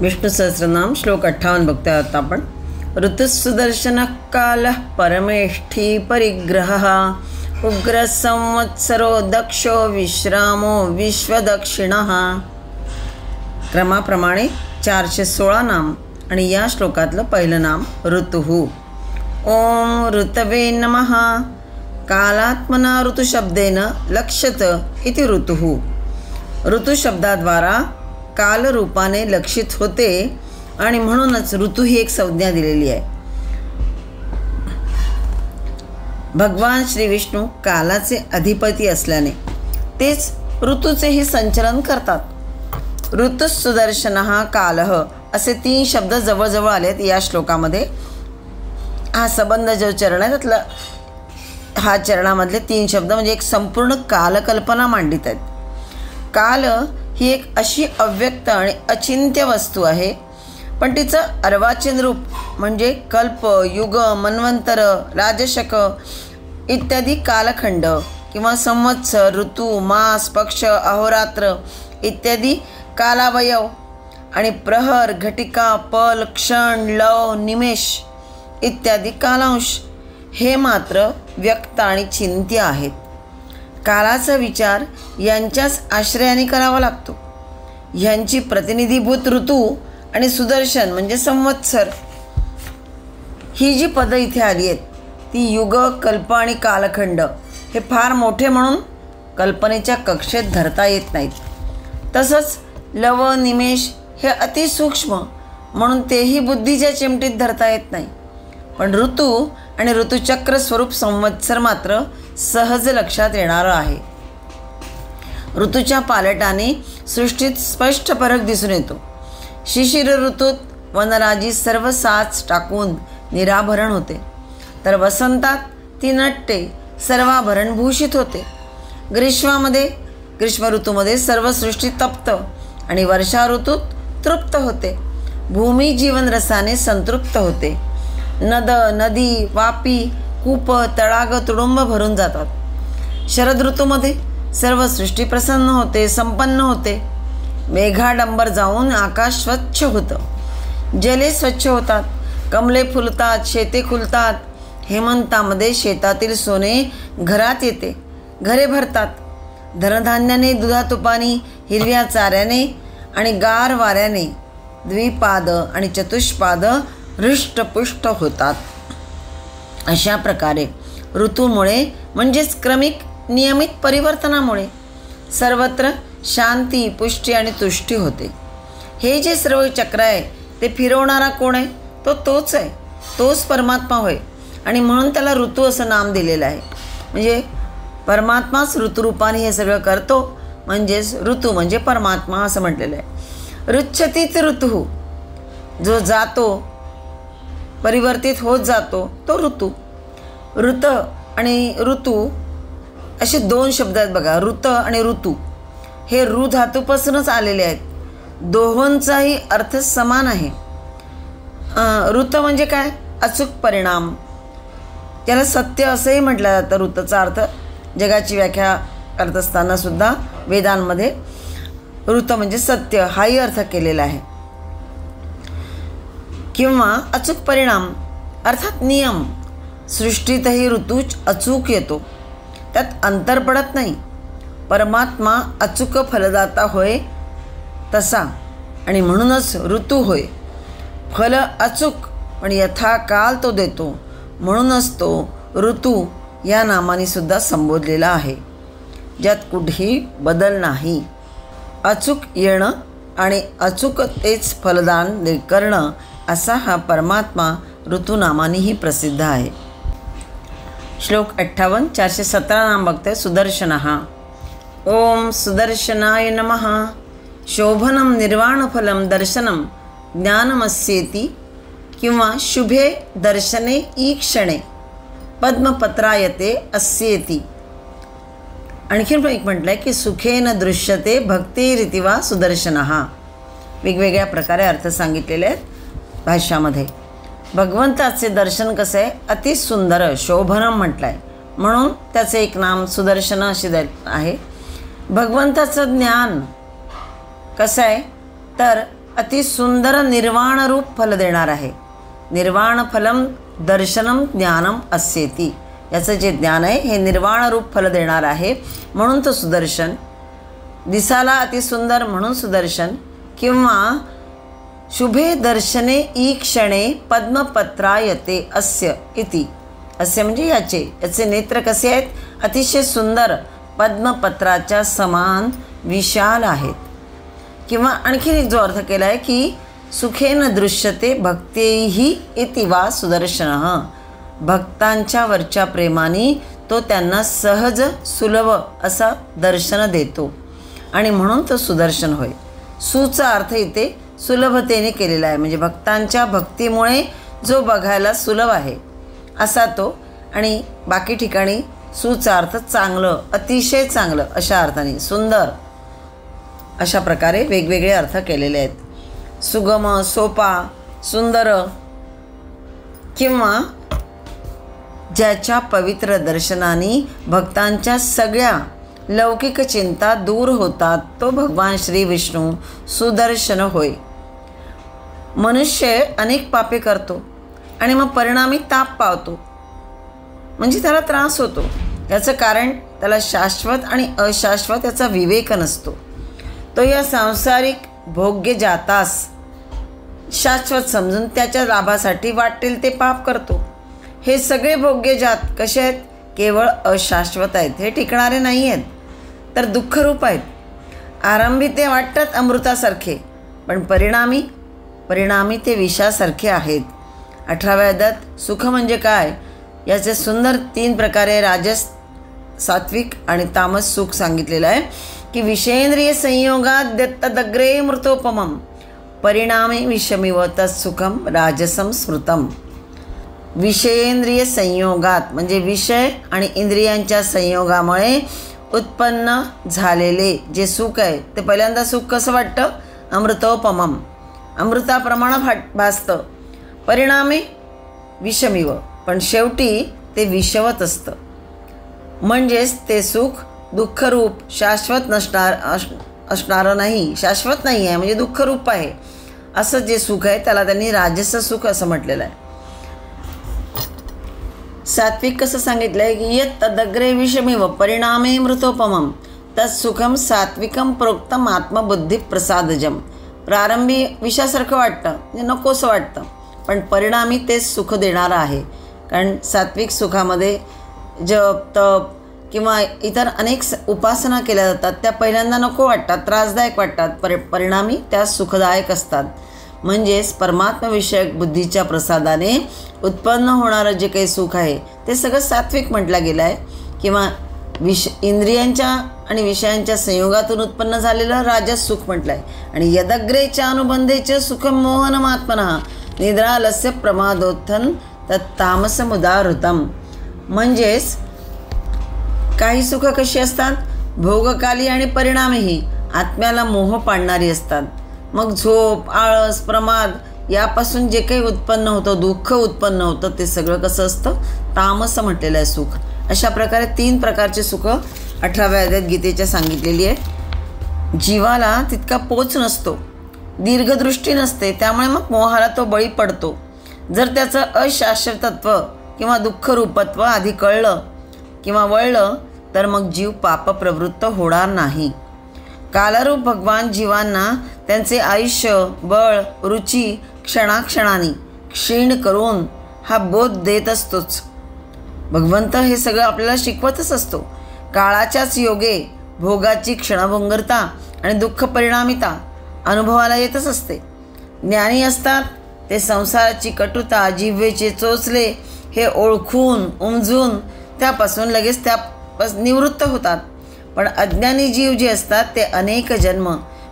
विष्णु सहस्रनाम श्लोक 58 बघतोय आता आपण. ऋतुसुदर्शन काल परमेष्ठी परिग्रह उग्र संवत्सरो दक्षो विश्रामो विश्वदक्षिण. क्रमाप्रमाणे 416 नाम आणि या श्लोकातलं पहिलं नाम ऋतुः. ओम ऋतवे नमः. कालात्मना ऋतुशब्देन लक्ष्यत इति ऋतुः. ऋतुशब्दाद्वारा कालरूपाने लक्षित होते आणि म्हणूनच ऋतू ही एक संज्ञा दिलेली आहे. भगवान श्री विष्णू कालाचे अधिपती असल्याने तेच ऋतूचेही संचलन करतात. ऋतुसुदर्शनः कालः असे 3 शब्द जवळजवळ आलेत या श्लोकामध्ये. हा संबंध जो चरण आहे त्यातला हा चरणामधले 3 शब्द म्हणजे एक संपूर्ण कालकल्पना मांडित आहेत. काल ही एक अशी अव्यक्त आणि अचिंत्य वस्तू आहे, पण तिचं अर्वाचीन रूप म्हणजे कल्प, युग, मन्वंतर, राजशक इत्यादी कालखंड किंवा संवत्सर, ऋतू, मास, पक्ष, अहोरात्र इत्यादी कालावयव आणि प्रहर, घटिका, पल, क्षण, लव, निमेष इत्यादी कालांश हे मात्र व्यक्त आणि चिंत्य आहेत. कालाचा विचार यांच्याच आश्रयाने करावा लागतो. ह्यांची प्रतिनिधीभूत ऋतू आणि सुदर्शन म्हणजे संवत्सर ही जी पदं इथे आली आहेत ती युग, कल्प आणि कालखंड हे फार मोठे म्हणून कल्पनेच्या कक्षेत धरता येत नाहीत. तसंच लव, निमेष हे अतिसूक्ष्म म्हणून तेही बुद्धीच्या चिमटीत धरता येत नाही. पण ऋतू आणि ऋतुचक्र स्वरूप संवत्सर मात्र सहज लक्षात येणारं आहे. ऋतूच्या पालटाने सृष्टीत स्पष्ट फरक दिसून येतो. शिशिर ऋतूत वनराजी सर्व साच टाकून निराभरण होते, तर वसंतात ती नटते, सर्वाभरणभूषित होते. ग्रीष्म ऋतूमध्ये सर्व सृष्टी तप्त आणि वर्षा ऋतूत तृप्त होते. भूमी जीवनरसाने संतृप्त होते. नद, नदी, वापी, कूप, तडाग तुडुंब भरून जातात. शरद ऋतूमध्ये सर्व सृष्टी प्रसन्न होते, संपन्न होते. मेघाडंबर जाऊन आकाश स्वच्छ होतं, जले स्वच्छ होतात, कमले फुलतात, शेते खुलतात. हेमंतामध्ये शेतातील सोने घरात येते, घरे भरतात. धनधान्याने, दुधातुपाने, हिरव्या चाऱ्याने आणि गार वाऱ्याने द्विपाद आणि चतुष्पाद हृष्टपुष्ट होतात. अशा प्रकारे ऋतूमुळे म्हणजेच क्रमिक नियमित परिवर्तनामुळे सर्वत्र शांती, पुष्टी आणि तुष्टी होते. हे जे सर्व चक्र आहे ते फिरवणारा कोण आहे? तोच आहे, तोच परमात्मा होय. आणि म्हणून त्याला ऋतू असं नाम दिलेलं आहे. म्हणजे परमात्माच ऋतुरूपाने हे सगळं करतो, म्हणजेच ऋतू म्हणजे परमात्मा असं म्हटलेलं आहे. ऋच्छतीत ऋतू, जो जातो, परिवर्तित होत जातो तो ऋतू. ऋत आणि ऋतू असे 2 शब्द आहेत बघा. ऋत आणि ऋतू हे ऋ धातूपासूनच आलेले आहेत. दोहोंचाही अर्थ समान आहे. ऋत म्हणजे काय? अचूक परिणाम. त्याला सत्य असंही म्हटलं जातं. ऋतचा अर्थ जगाची व्याख्या करत असताना सुद्धा वेदांमध्ये ऋत म्हणजे सत्य हाही अर्थ केलेला आहे. किंवा अचूक परिणाम अर्थात नियम. सृष्टीतही ऋतू अचूक येतो, त्यात अंतर पडत नाही. परमात्मा अचूक फलदाता होय तसा, आणि म्हणूनच ऋतू होय. फल अचूक पण यथाकाल तो देतो, म्हणूनच तो ऋतू या नामाने सुद्धा संबोधलेला आहे, ज्यात कुठेही बदल नाही. अचूक येणं आणि अचूक तेच फलदान करणं असा हा परमात्मा ऋतुनामानेही प्रसिद्ध आहे. श्लोक 58 417 नाम बघतोय. सुदर्शनः. ओम सुदर्शनाय नमः. शोभनं निर्वाणफलं दर्शनं ज्ञानमस्येति किंवा शुभे दर्शने ईक्षणे पद्मपत्रायते अस्येति. आणखीन एक म्हटलं आहे की सुखेन दृश्यते भक्तिरिति वा सुदर्शनः. वेगवेगळ्या प्रकारे अर्थ सांगितलेले आहेत भाष्यामध्ये. भगवंताचे दर्शन कसं आहे? अतिसुंदर, शोभनम म्हटलं आहे, म्हणून त्याचे एक नाम सुदर्शन असे आहे. भगवंताचं ज्ञान कसं आहे? तर अतिसुंदर निर्वाण रूप फल देणार आहे. निर्वाण फलम दर्शनम ज्ञानम अस्येती. याचं जे ज्ञान आहे हे निर्वाण रूप फल देणार आहे, म्हणून तो सुदर्शन. दिसाला अतिसुंदर म्हणून सुदर्शन. किंवा शुभे दर्शने ईक्षणे पद्मपत्रायते अस्य इति. असे म्हणजे याचे नेत्र कसे आहेत? अतिशय सुंदर, पद्मपत्राच्या समान विशाल आहेत. किंवा आणखीन एक जो अर्थ केला आहे की सुखेन दृश्यते भक्तेही इति वा सुदर्शनः. भक्तांच्या वरच्या प्रेमाने तो त्यांना सहज सुलभ असा दर्शन देतो आणि म्हणून तो सुदर्शन होय. सुचा अर्थ इथे सुलभतेने केलेला आहे, म्हणजे भक्तांच्या भक्तीमुळे जो बघायला सुलभ आहे असा तो. आणि बाकी ठिकाणी सुचा अर्थ चांगलं, अतिशय चांगलं अशा अर्थाने, सुंदर अशा प्रकारे वेगवेगळे अर्थ केलेले आहेत. सुगम, सोपा, सुंदर. किंवा ज्याच्या पवित्र दर्शनाने भक्तांच्या सगळ्या लौकिक चिंता दूर होतात तो भगवान श्री विष्णू सुदर्शन होय. मनुष्य अनेक पापे करतो आणि मग परिणामी ताप पावतो, म्हणजे त्याला त्रास होतो. याचं कारण त्याला शाश्वत आणि अशाश्वत याचा विवेक नसतो. तो या सांसारिक भोग्य जातास शाश्वत समजून त्याच्या लाभासाठी वाटेल ते पाप करतो. हे सगळे भोग्य जात कसे आहेत? केवळ अशाश्वत आहेत, हे टिकणारे नाही आहेत, तर दुःखरूप आहेत. आरंभी ते वाटतात अमृतासारखे, पण परिणामी ते विषासारखे आहेत. 18व्या अध्यायात सुख म्हणजे काय याचे सुंदर 3 प्रकारे राजस, सात्विक आणि तामस सुख सांगितलेलं आहे. की विषेंद्रिय संयोगात दत्तदग्रे मृतोपमम परिणामी विषमिव तत्सुखम राजसम स्मृतम. विषयेंद्रिय संयोगात म्हणजे विषय आणि इंद्रियांच्या संयोगामुळे उत्पन्न झालेले जे सुख आहे ते पहिल्यांदा सुख कसं वाटतं? अमृतोपमम, अमृताप्रमाणे भासतं. परिणामी विषमिव, पण शेवटी ते विषवत असतं. म्हणजेच ते सुख दुःखरूप, शाश्वत असणारं नाही, शाश्वत नाही आहे, म्हणजे दुःखरूप आहे. असं जे सुख आहे त्याला त्यांनी राजस सुख असं म्हटलेलं आहे. सात्विक कसं सांगितलं आहे की यत् तदग्रे विषमिव परिणामे मृतोपमम तत्सुखम सात्विकम प्रोक्तम आत्मबुद्धी प्रसादजम. प्रारंभी विषासारखं वाटतं, म्हणजे नकोसं वाटतं, पण परिणामी तेच सुख देणारं आहे. कारण सात्विक सुखामध्ये जप, तप किंवा इतर अनेक उपासना केल्या जातात, त्या पहिल्यांदा नको वाटतात, त्रासदायक वाटतात, परिणामी त्या सुखदायक असतात. म्हणजेच परमात्मविषयक बुद्धीच्या प्रसादाने उत्पन्न होणारं जे काही सुख आहे ते सगळं सात्विक म्हटलं गेलं आहे. किंवा इंद्रियांच्या आणि विषयांच्या संयोगातून उत्पन्न झालेलं राजस सुख म्हटलं आहे. आणि यदग्रेच्या अनुबंधेचे सुखम मोहनमात्मनः निद्रालस्य प्रमादोत्थन तत्तामसमुदाहृतम. म्हणजेच काही सुख कशी असतात? भोगकाली आणि परिणामीही आत्म्याला मोह पाडणारी असतात. मग झोप, आळस, प्रमाद यापासून जे काही उत्पन्न होतं, दुःख उत्पन्न होतं, ते सगळं कसं असतं? तामस म्हटलेलं आहे सुख. अशा प्रकारे 3 प्रकारचे सुख 18व्या अध्यायात गीतेच्या सांगितलेली आहे. जीवाला तितका पोच नसतो, दीर्घदृष्टी नसते, त्यामुळे मग मोहाला तो बळी पडतो. जर त्याचं अशाश्वतत्व किंवा दुःखरूपत्व आधी कळलं किंवा वळलं तर मग जीव पापप्रवृत्त होणार नाही. कालरूप भगवान जीवांना त्यांचे आयुष्य, बळ, रुची क्षणाक्षणाने क्षीण करून हा बोध देत असतोच. भगवंत हे सगळं आपल्याला शिकवतच असतो. काळाच्याच योगे भोगाची क्षणभंगुरता आणि दुःख परिणामिता अनुभवाला येतच असते. ज्ञानी असतात ते संसाराची कटुता, जिव्हेचे चोचले हे ओळखून उमजून त्यापासून लगेच निवृत्त होतात. पण अज्ञानी जीव जे असतात ते अनेक जन्म,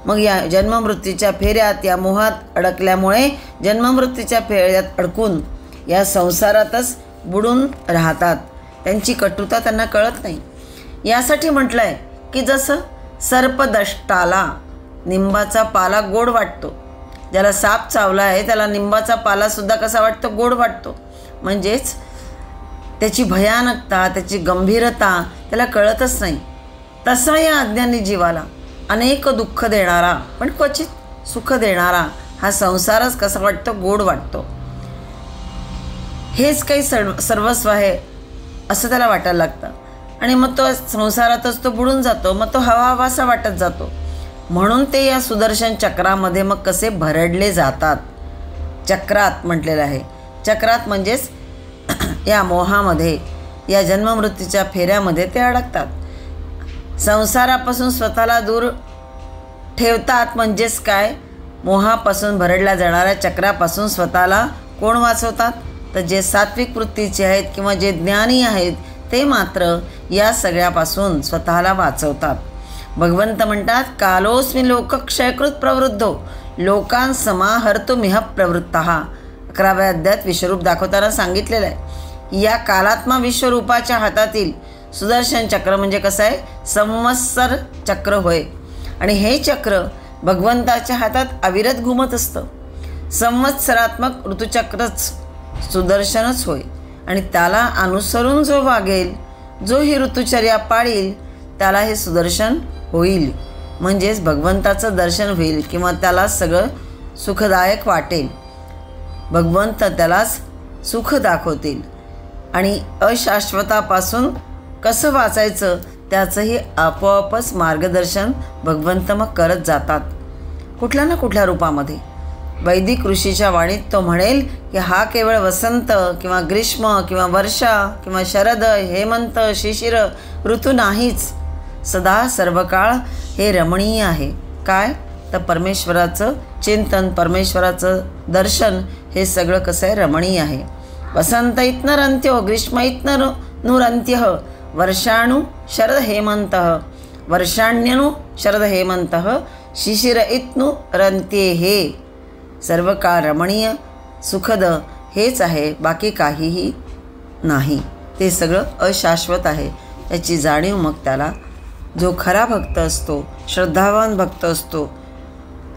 मग या जन्ममृत्यूच्या फेऱ्यात, या मोहात अडकल्यामुळे जन्ममृत्यूच्या फेऱ्यात अडकून या संसारातच बुडून राहतात. त्यांची कटुता त्यांना कळत नाही. यासाठी म्हटलं आहे की जसं सर्पदष्टाला निंबाचा पाला गोड वाटतो, ज्याला साप चावला आहे त्याला निंबाचा पालासुद्धा कसा वाटतो? गोड वाटतो. म्हणजेच त्याची भयानकता, त्याची गंभीरता त्याला कळतच नाही. तसा या अज्ञानी जीवाला अनेक दुःख देणारा पण क्वचित सुख देणारा हा संसारच कसा वाटतो, गोड वाटतो. हेच काही सर्वस्व आहे असं त्याला वाटायला लागतं आणि मग तो संसारातच तो बुडून जातो. मग तो हवा हवासा वाटत जातो. म्हणून ते या सुदर्शन चक्रामध्ये मग कसे भरडले जातात. चक्रात म्हटलेलं आहे. चक्रात म्हणजेच या मोहामध्ये, या जन्ममृत्यूच्या फेऱ्यामध्ये ते अडकतात. संसारापासून स्वतःला दूर ठेवतात. म्हणजेच काय, मोहापासून भरडल्या जाणाऱ्या चक्रापासून स्वतःला कोण वाचवतात, तर जे सात्विक वृत्तीचे आहेत किंवा जे ज्ञानी आहेत ते मात्र या सगळ्यापासून स्वतःला वाचवतात. भगवंत म्हणतात, कालोस्मी लोकक्षयकृत प्रवृद्धो लोकांसमाहर्तु मिह प्रवृत्तः. 11व्या अध्यायात विश्वरूप दाखवताना सांगितलेलं आहे. या कालात्मा विश्वरूपाच्या हातातील सुदर्शन चक्र म्हणजे कसं आहे, संवत्सर चक्र होय. आणि हे चक्र भगवंताच्या हातात अविरत घुमत असतं. संवत्सरात्मक ऋतुचक्रच सुदर्शनच होय. आणि त्याला अनुसरून जो वागेल, जो ही ऋतुचर्या पाळील, त्याला हे सुदर्शन होईल. म्हणजेच भगवंताचं दर्शन होईल किंवा त्याला सगळं सुखदायक वाटेल. भगवंत त्यालाच सुख दाखवतील. आणि अशाश्वतापासून कसं वाचायचं त्याचंही आपोआपच मार्गदर्शन भगवंत मग करत जातात कुठल्या ना कुठल्या रूपामध्ये. वैदिक ऋषीच्या वाणीत तो म्हणेल की हा केवळ वसंत किंवा ग्रीष्म किंवा वर्षा किंवा शरद, हेमंत, शिशिर ऋतू नाहीच. सदा सर्व काळ हे रमणीय आहे. काय, तर परमेश्वराचं चिंतन, परमेश्वराचं दर्शन हे सगळं कसं आहे, रमणीय आहे. वसंत इत्नरंत्यो ग्रीष्म इत्नुरंत्यः वर्षाणु शरद हेमंतः वर्षाण्यनु शरद हेमंतः शिशिर इत्नुरंत्ये. हे सर्व काळ रमणीय सुखद हेच आहे, बाकी काहीही नाही. ते सगळं अशाश्वत आहे. याची जाणीव मग त्याला जो खरा भक्त असतो, श्रद्धावान भक्त असतो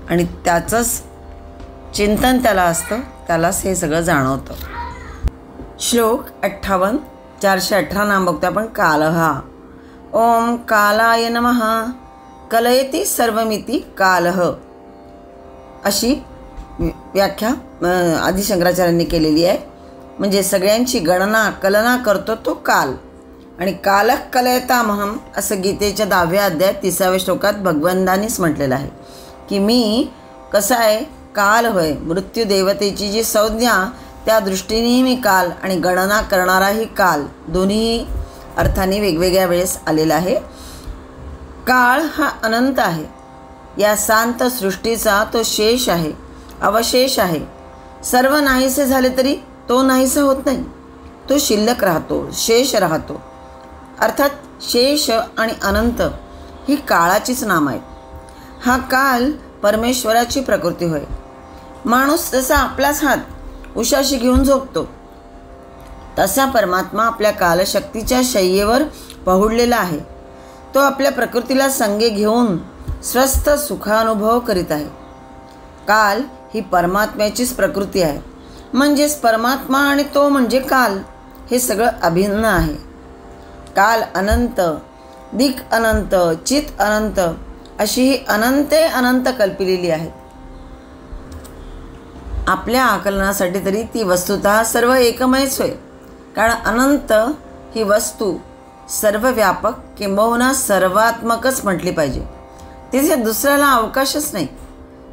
आणि त्याचंच चिंतन त्याला असतं, त्यालाच हे सगळं जाणवतं. श्लोक 58, 418 नाम बघतो आपण. कालः. ओम कालाय नमः. कलयति सर्वमिति कालः. अशी व्याख्या आदिशंकराचार्यांनी केलेली आहे. म्हणजे सगळ्यांची गणना कलना करतो तो काल. आणि कालः कलयतामहम असं गीतेच्या 10व्या अध्यायात 30व्या श्लोकात भगवंतांनीच म्हटलेलं आहे की मी कसं आहे, काल होय. मृत्यू देवतेची जी संज्ञा त्या दृष्टीनेही मी काल आणि गणना करणाराही काल, दोन्ही अर्थाने वेगवेगळ्या वेळेस आलेला आहे. काळ हा अनंत आहे. या शांत सृष्टीचा तो शेष आहे, अवशेष आहे. सर्व नाहीसे झाले तरी तो नाहीसा होत नाही. तो शिल्लक राहतो, शेष राहतो. अर्थात शेष आणि अनंत ही काळाचीच नाम आहेत. हा काल परमेश्वराची प्रकृती होय. माणूस जसा आपलाच हात उशाशी घेऊन झोपतो तसा परमात्मा आपल्या कालशक्तीच्या शय्येवर पहुडलेला आहे. तो आपल्या प्रकृतीला संगे घेऊन स्वस्थ सुखानुभव करीत आहे. काल ही परमात्म्याचीच प्रकृती आहे. म्हणजेच परमात्मा आणि तो म्हणजे काल हे सगळं अभिन्न आहे. काल अनंत, दिक अनंत, चित अनंत अशी ही अनंते अनंत कल्पिलेली आहेत. आपल्या आकलनासाठी तरी ती वस्तुतः सर्व एकमयच होय. कारण अनंत ही वस्तू सर्वव्यापक किंबहुना सर्वात्मकच म्हटली पाहिजे. तिथे दुसऱ्याला अवकाशच नाही.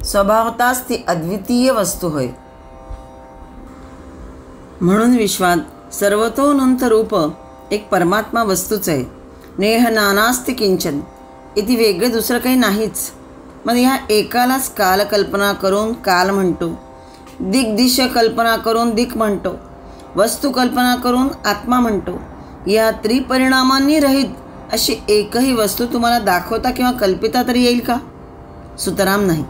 स्वभावताच ती अद्वितीय वस्तू होय. म्हणून विश्वात सर्वतोऽनंत रूप एक परमात्मा वस्तूच आहे. नेह नानास्ति किंचन. इथे वेगळे दुसरं काही नाहीच. मग ह्या एकालाच काल कल्पना करून काल म्हणतो, दिग्दिश कल्पना करून दिक म्हणतो, वस्तू कल्पना करून आत्मा म्हणतो. या त्रिपरिणामांनी रहित अशी एकही वस्तू तुम्हाला दाखवता किंवा कल्पिता तरी येईल का? सुतराम नाही.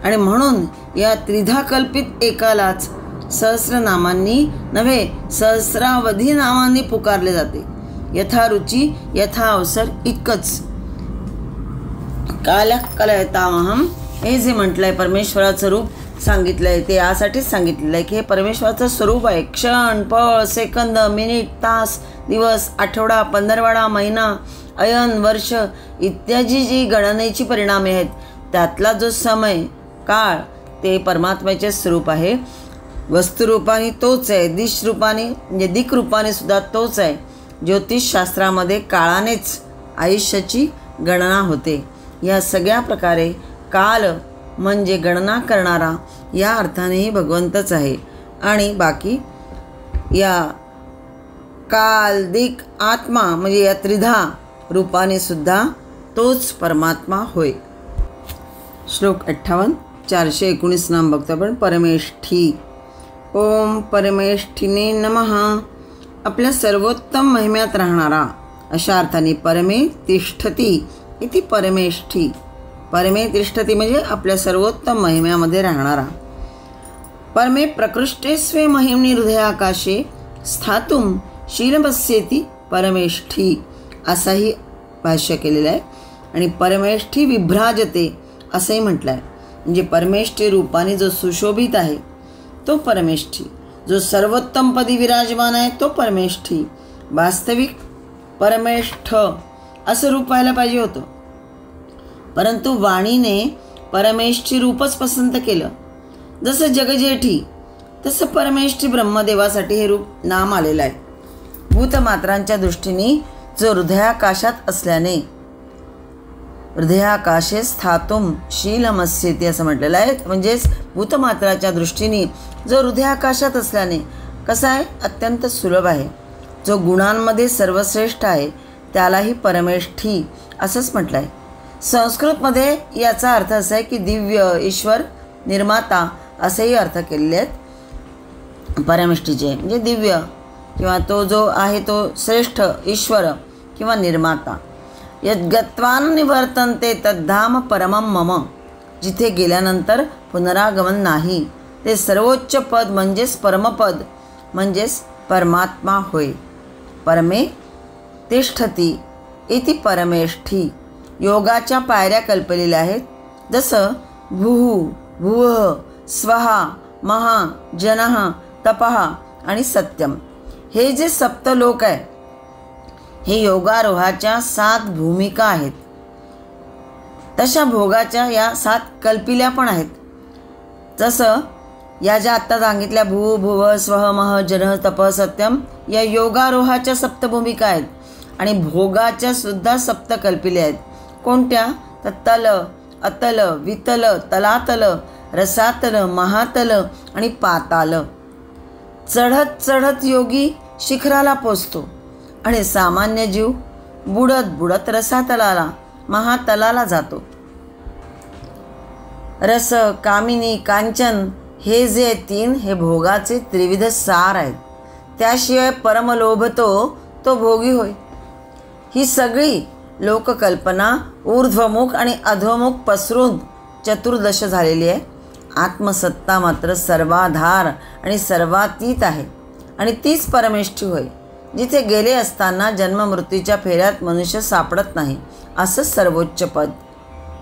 आणि म्हणून या त्रिधा कल्पित एकालाच सहस्रनामांनी नव्हे सहस्रावधी नामांनी पुकारले जाते. यथा रुची यथा अवसर इतकंच. काल कलयतामहम हे जे म्हटलं आहे परमेश्वराचं रूप सांगितलं आहे ते यासाठीच सांगितलेलं आहे की हे परमेश्वराचं स्वरूप आहे. क्षण, पळ, सेकंद, मिनिट, तास, दिवस, आठवडा, पंधरवडा, महिना, अयन, वर्ष इत्यादी जी गणनेची परिणामे आहेत त्यातला जो समय काळ ते परमात्म्याचे स्वरूप आहे. वस्तुरूपाने तोच आहे, दिश रूपाने म्हणजे दिक रूपाने सुद्धा तोच आहे. ज्योतिषशास्त्रामध्ये काळानेच आयुष्याची गणना होते. या सगळ्या प्रकारे काल म्हणजे गणना करणारा या अर्थानेही भगवंतच आहे. आणि बाकी या काल दिक आत्मा म्हणजे या त्रिधा रूपाने सुद्धा तोच परमात्मा होय. श्लोक 58. 419 नाम बघतो आपण. परमेष्ठी. ओम परमेष्ठीने नमः. आपल्या सर्वोत्तम महिम्यात राहणारा अशा अर्थाने परमे तिष्ठती इति परमेष्ठी. परमे तिष्ठती म्हणजे आपल्या सर्वोत्तम महिम्यामध्ये राहणारा. परमे प्रकृष्टे स्वे महिम्नि हृदयाकाशे स्थातुम शीलमस्येति परमेष्ठी असाही भाष्य केलेलं आहे. आणि परमेष्ठी विभ्राजते असंही म्हटलं आहे. म्हणजे परमेष्ठी रूपाने जो सुशोभित आहे तो परमेष्ठी, जो सर्वोत्तमपदी विराजमान आहे तो परमेष्ठी. वास्तविक परमेष्ठ असं रूप पाहायला पाहिजे होतं, परंतु वाणीने परमेष्ठी रूपच पसंत केलं. जसं जगजेठी तसं परमेष्ठी ब्रह्मदेवासाठी हे रूप नाम आलेलं आहे. भूतमात्रांच्या दृष्टीने जो हृदयाकाशात असल्याने हृदयाकाशे स्थातुम शीलमस्येति असं म्हटलेलं आहे. म्हणजेच भूतमात्राच्या दृष्टीने जो हृदयाकाशात असल्याने कसा आहे, अत्यंत सुलभ आहे. जो गुणांमध्ये सर्वश्रेष्ठ आहे त्यालाही परमेष्ठी असंच म्हटलं आहे. संस्कृतमध्ये याचा अर्थ असा आहे की दिव्य, ईश्वर, निर्माता असेही अर्थ केलेले आहेत परमेष्ठीचे. म्हणजे दिव्य किंवा तो जो आहे तो श्रेष्ठ ईश्वर किंवा निर्माता. यद्गत्वान निवर्तन्ते तद्धाम परमं मम. जिथे गेल्यानंतर पुनरागमन नाही ते सर्वोच्च पद म्हणजेच परमपद म्हणजेच परमात्मा होय. परमे तिष्ठती इति परमेष्ठी. योगाच्या पायऱ्या कल्पलेल्या आहेत. जसं भूः, भुवः, स्वहा, महा, जनः, तपः आणि सत्यम. हे जे सप्तलोक आहे हे योगारोहाच्या 7 भूमिका आहेत. तशा भोगाच्या या 7 कल्पिल्या पण आहेत. जसं या ज्या आत्ता सांगितल्या भू, भुव, स्वह, मह, जनः, तप, सत्यम या योगारोहाच्या 7 भूमिका आहेत. आणि भोगाच्या सुद्धा 7 कल्पिल्या आहेत. कोणत्या? तर तल, अतल, वितल, तलातल, रसातल, महातल आणि पाताल. चढत चढत योगी शिखराला पोचतो आणि सामान्य जीव बुडत बुडत रसातलाला, महातलाला जातो. रस, कामिनी, कांचन हे जे 3 हे भोगाचे त्रिविध सार आहेत. त्याशिवाय परमलोभतो तो भोगी होय. ही सगळी लोककल्पना ऊर्ध्वमुख आणि अधोमुख पसरून चतुर्दश झालेली आहे. आत्मसत्ता मात्र सर्वाधार आणि सर्वातीत आहे आणि तीच परमेष्ठी होय. जिथे गेले असताना जन्ममृत्यूच्या फेऱ्यात मनुष्य सापडत नाही असं सर्वोच्च पद.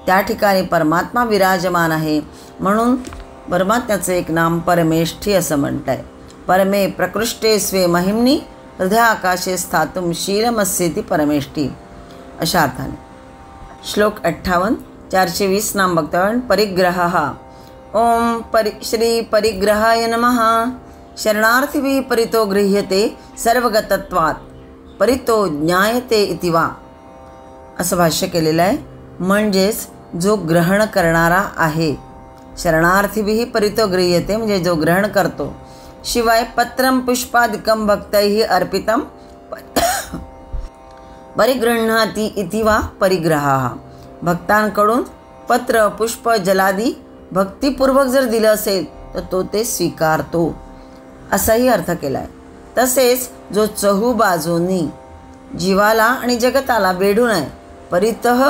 त्या ठिकाणी परमात्मा विराजमान आहे. म्हणून परमात्म्याचं एक नाम परमेष्ठी असं म्हणतं आहे. परमे प्रकृष्टे स्वे महिम्नि हृदयाकाशे स्थातुम शीलमस्येति परमेष्ठी अशा अर्थाने. श्लोक 58. 420 नाम बघता. परिग्रहः. ओम श्री परिग्रहाय नमः. शरणार्थिभिः परितो गृह्यते सर्वगतत्वात् परितो ज्ञायते इति वा असं भाष्य केलेलं आहे. म्हणजेच जो ग्रहण करणारा आहे. शरणार्थिभिः परितो गृह्यते म्हणजे जो ग्रहण करतो. शिवाय पत्रं पुष्पादिकं भक्तैः अर्पितं परिगृह्णाति इति वा परिग्रहः. भक्तांकडून पत्र, पुष्प, जलादी भक्तिपूर्वक जर दिलं असेल तर तो ते स्वीकारतो असाही अर्थ केला आहे. तसेच जो चहूबाजूंनी जीवाला आणि जगताला वेढून आहे. परितः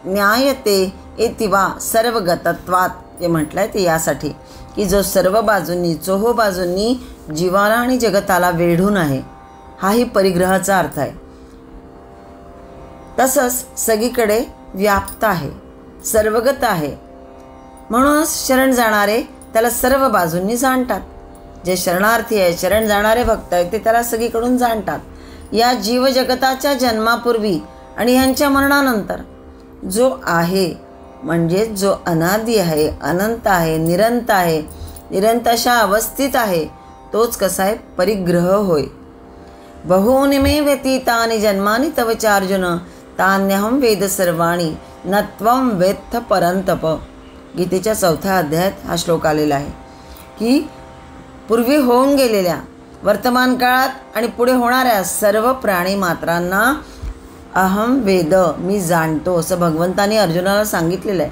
ज्ञायते इति वा सर्वगतत्वात् जे म्हटलं आहे ते यासाठी की जो सर्व बाजूंनी चोहोबाजूंनी जीवाला आणि जगताला वेढून आहे. हाही परिग्रहाचा अर्थ आहे. तसंच सगळीकडे व्याप्त आहे, सर्वगत आहे. म्हणूनच शरण जाणारे त्याला सर्व बाजूंनी जाणतात. जे शरणार्थी आहे, शरण जाणारे भक्त आहेत ते त्याला सगळीकडून जाणतात. या जीवजगताच्या जन्मापूर्वी आणि ह्यांच्या मरणानंतर जो आहे म्हणजे जो अनादि आहे, अनंत आहे, निरंत आहे, निरंतशा अवस्थित आहे, तोच कसा आहे? परिग्रह होय. बहूनि मे व्यतीतानि जन्मानि तव चार्जुन तान्यहं वेद सर्वाणि न त्वं वेत्थ परंतप. गीतेच्या 4थ्या अध्यायात हा श्लोक आलेला आहे की पूर्वी होऊन गेलेल्या, वर्तमान काळात आणि पुढे होणाऱ्या सर्व प्राणी मात्रांना अहम वेद, मी जाणतो, असं भगवंतानी अर्जुनाला सांगितलेलं आहे.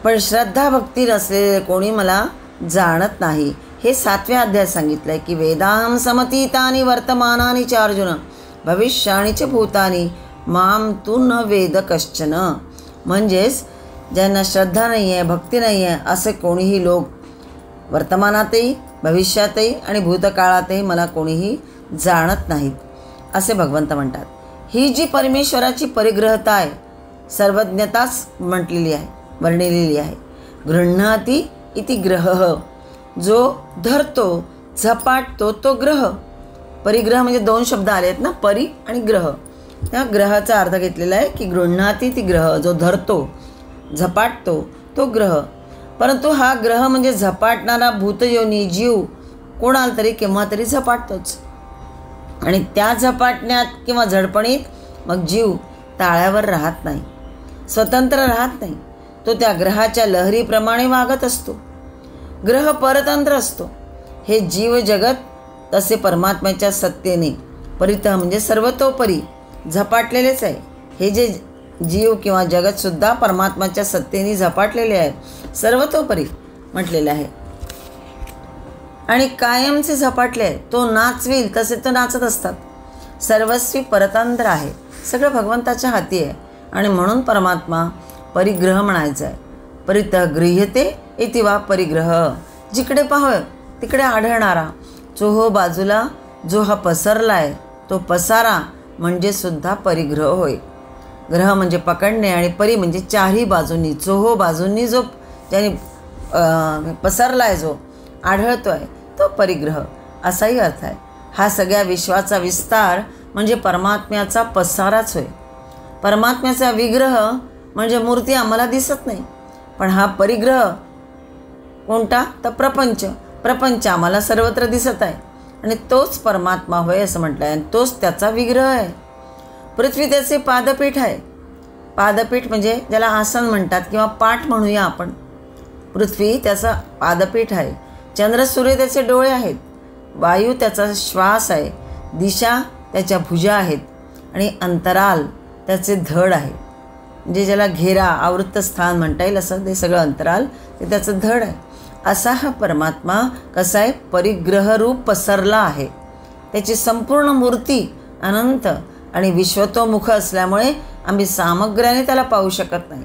पण श्रद्धा भक्ती नसलेले कोणी मला जाणत नाही. हे 7व्या अध्यायात सांगितलं आहे की वेदाहं समतीतानि वर्तमानानि च अर्जुन भविष्याणि च भूतानि माम तू न वेद कश्चन. म्हणजेच ज्यांना श्रद्धा नाही आहे, भक्ती नाही आहे, असे कोणीही लोक वर्तमानातही, भविष्यातही आणि भूतकाळातही मला कोणीही जाणत नाहीत, असे भगवंत म्हणतात. ही जी परमेश्वराची परिग्रहता आहे, सर्वज्ञताच म्हटलेली आहे, वर्णिलेली आहे. गृह्णाती इति ग्रहः, जो धरतो, झपाटतो तो ग्रह. परिग्रह म्हणजे 2 शब्द आले आहेत ना, परी आणि ग्रह. त्या ग्रहाचा अर्थ घेतलेला आहे की गृह्णाती ती ग्रह, जो धरतो, झपाटतो तो ग्रह. परंतु हा ग्रह म्हणजे झपाटणारा भूतयोनी जीव कोणाला तरी केव्हा तरी झपाटतोच. आणि त्या झपाटण्यात किंवा झडपणीत मग जीव ताळ्यावर राहत नाही, स्वतंत्र राहत नाही. तो त्या ग्रहाच्या लहरीप्रमाणे वागत असतो. ग्रह परतंत्र असतो. हे जीव जगत तसे परमात्म्याच्या सत्तेने परितः म्हणजे सर्वतोपरी झपाटलेलेच आहे. हे जे जीव किंवा जगतसुद्धा परमात्म्याच्या सत्तेने झपाटलेले आहे, सर्वतोपरी म्हटलेले आहे आणि कायमचे झपाटले आहे. तो नाचविल तसे तो नाचत असतात. सर्वस्वी परतंत्र आहे, सगळं भगवंताच्या हाती आहे. आणि म्हणून परमात्मा परिग्रह म्हणायचा आहे. परितः गृह्यते इति वा परिग्रह, जिकडे पाहावं तिकडे आढळणारा, चोहो बाजूला जो हा पसरला आहे तो पसारा म्हणजे सुद्धा परिग्रह होय. ग्रह म्हणजे पकडणे आणि परी म्हणजे चारही बाजूंनी, चोहो बाजूंनी जो ज्याने पसरला आहे, जो आढळतो आहे तो परिग्रह, असाही अर्थ आहे. हा सगळ्या विश्वाचा विस्तार म्हणजे परमात्म्याचा पसाराच होय. परमात्म्याचा विग्रह म्हणजे मूर्ती आम्हाला दिसत नाही, पण हा परिग्रह कोणता? तर प्रपंच. प्रपंच आम्हाला सर्वत्र दिसत आहे आणि तोच परमात्मा होय असं म्हटलं आहे आणि तोच त्याचा विग्रह आहे. पृथ्वी त्याचे पादपीठ आहे. पादपीठ म्हणजे ज्याला आसन म्हणतात किंवा पाठ म्हणूया आपण. पृथ्वी त्याचा पादपीठ आहे. चंद्र सूर्य त्याचे डोळे आहेत. वायू त्याचा श्वास आहे. दिशा त्याच्या भुजा आहेत आणि अंतराल त्याचे धड आहे. म्हणजे ज्याला घेरा, आवृत्तस्थान म्हणता येईल असं ते सगळं अंतराल ते त्याचं धड आहे. असा हा परमात्मा कसा आहे? परिग्रहरूप पसरला आहे. त्याची संपूर्ण मूर्ती अनंत आणि विश्वतोमुख असल्यामुळे आम्ही सामग्र्याने त्याला पाहू शकत नाही.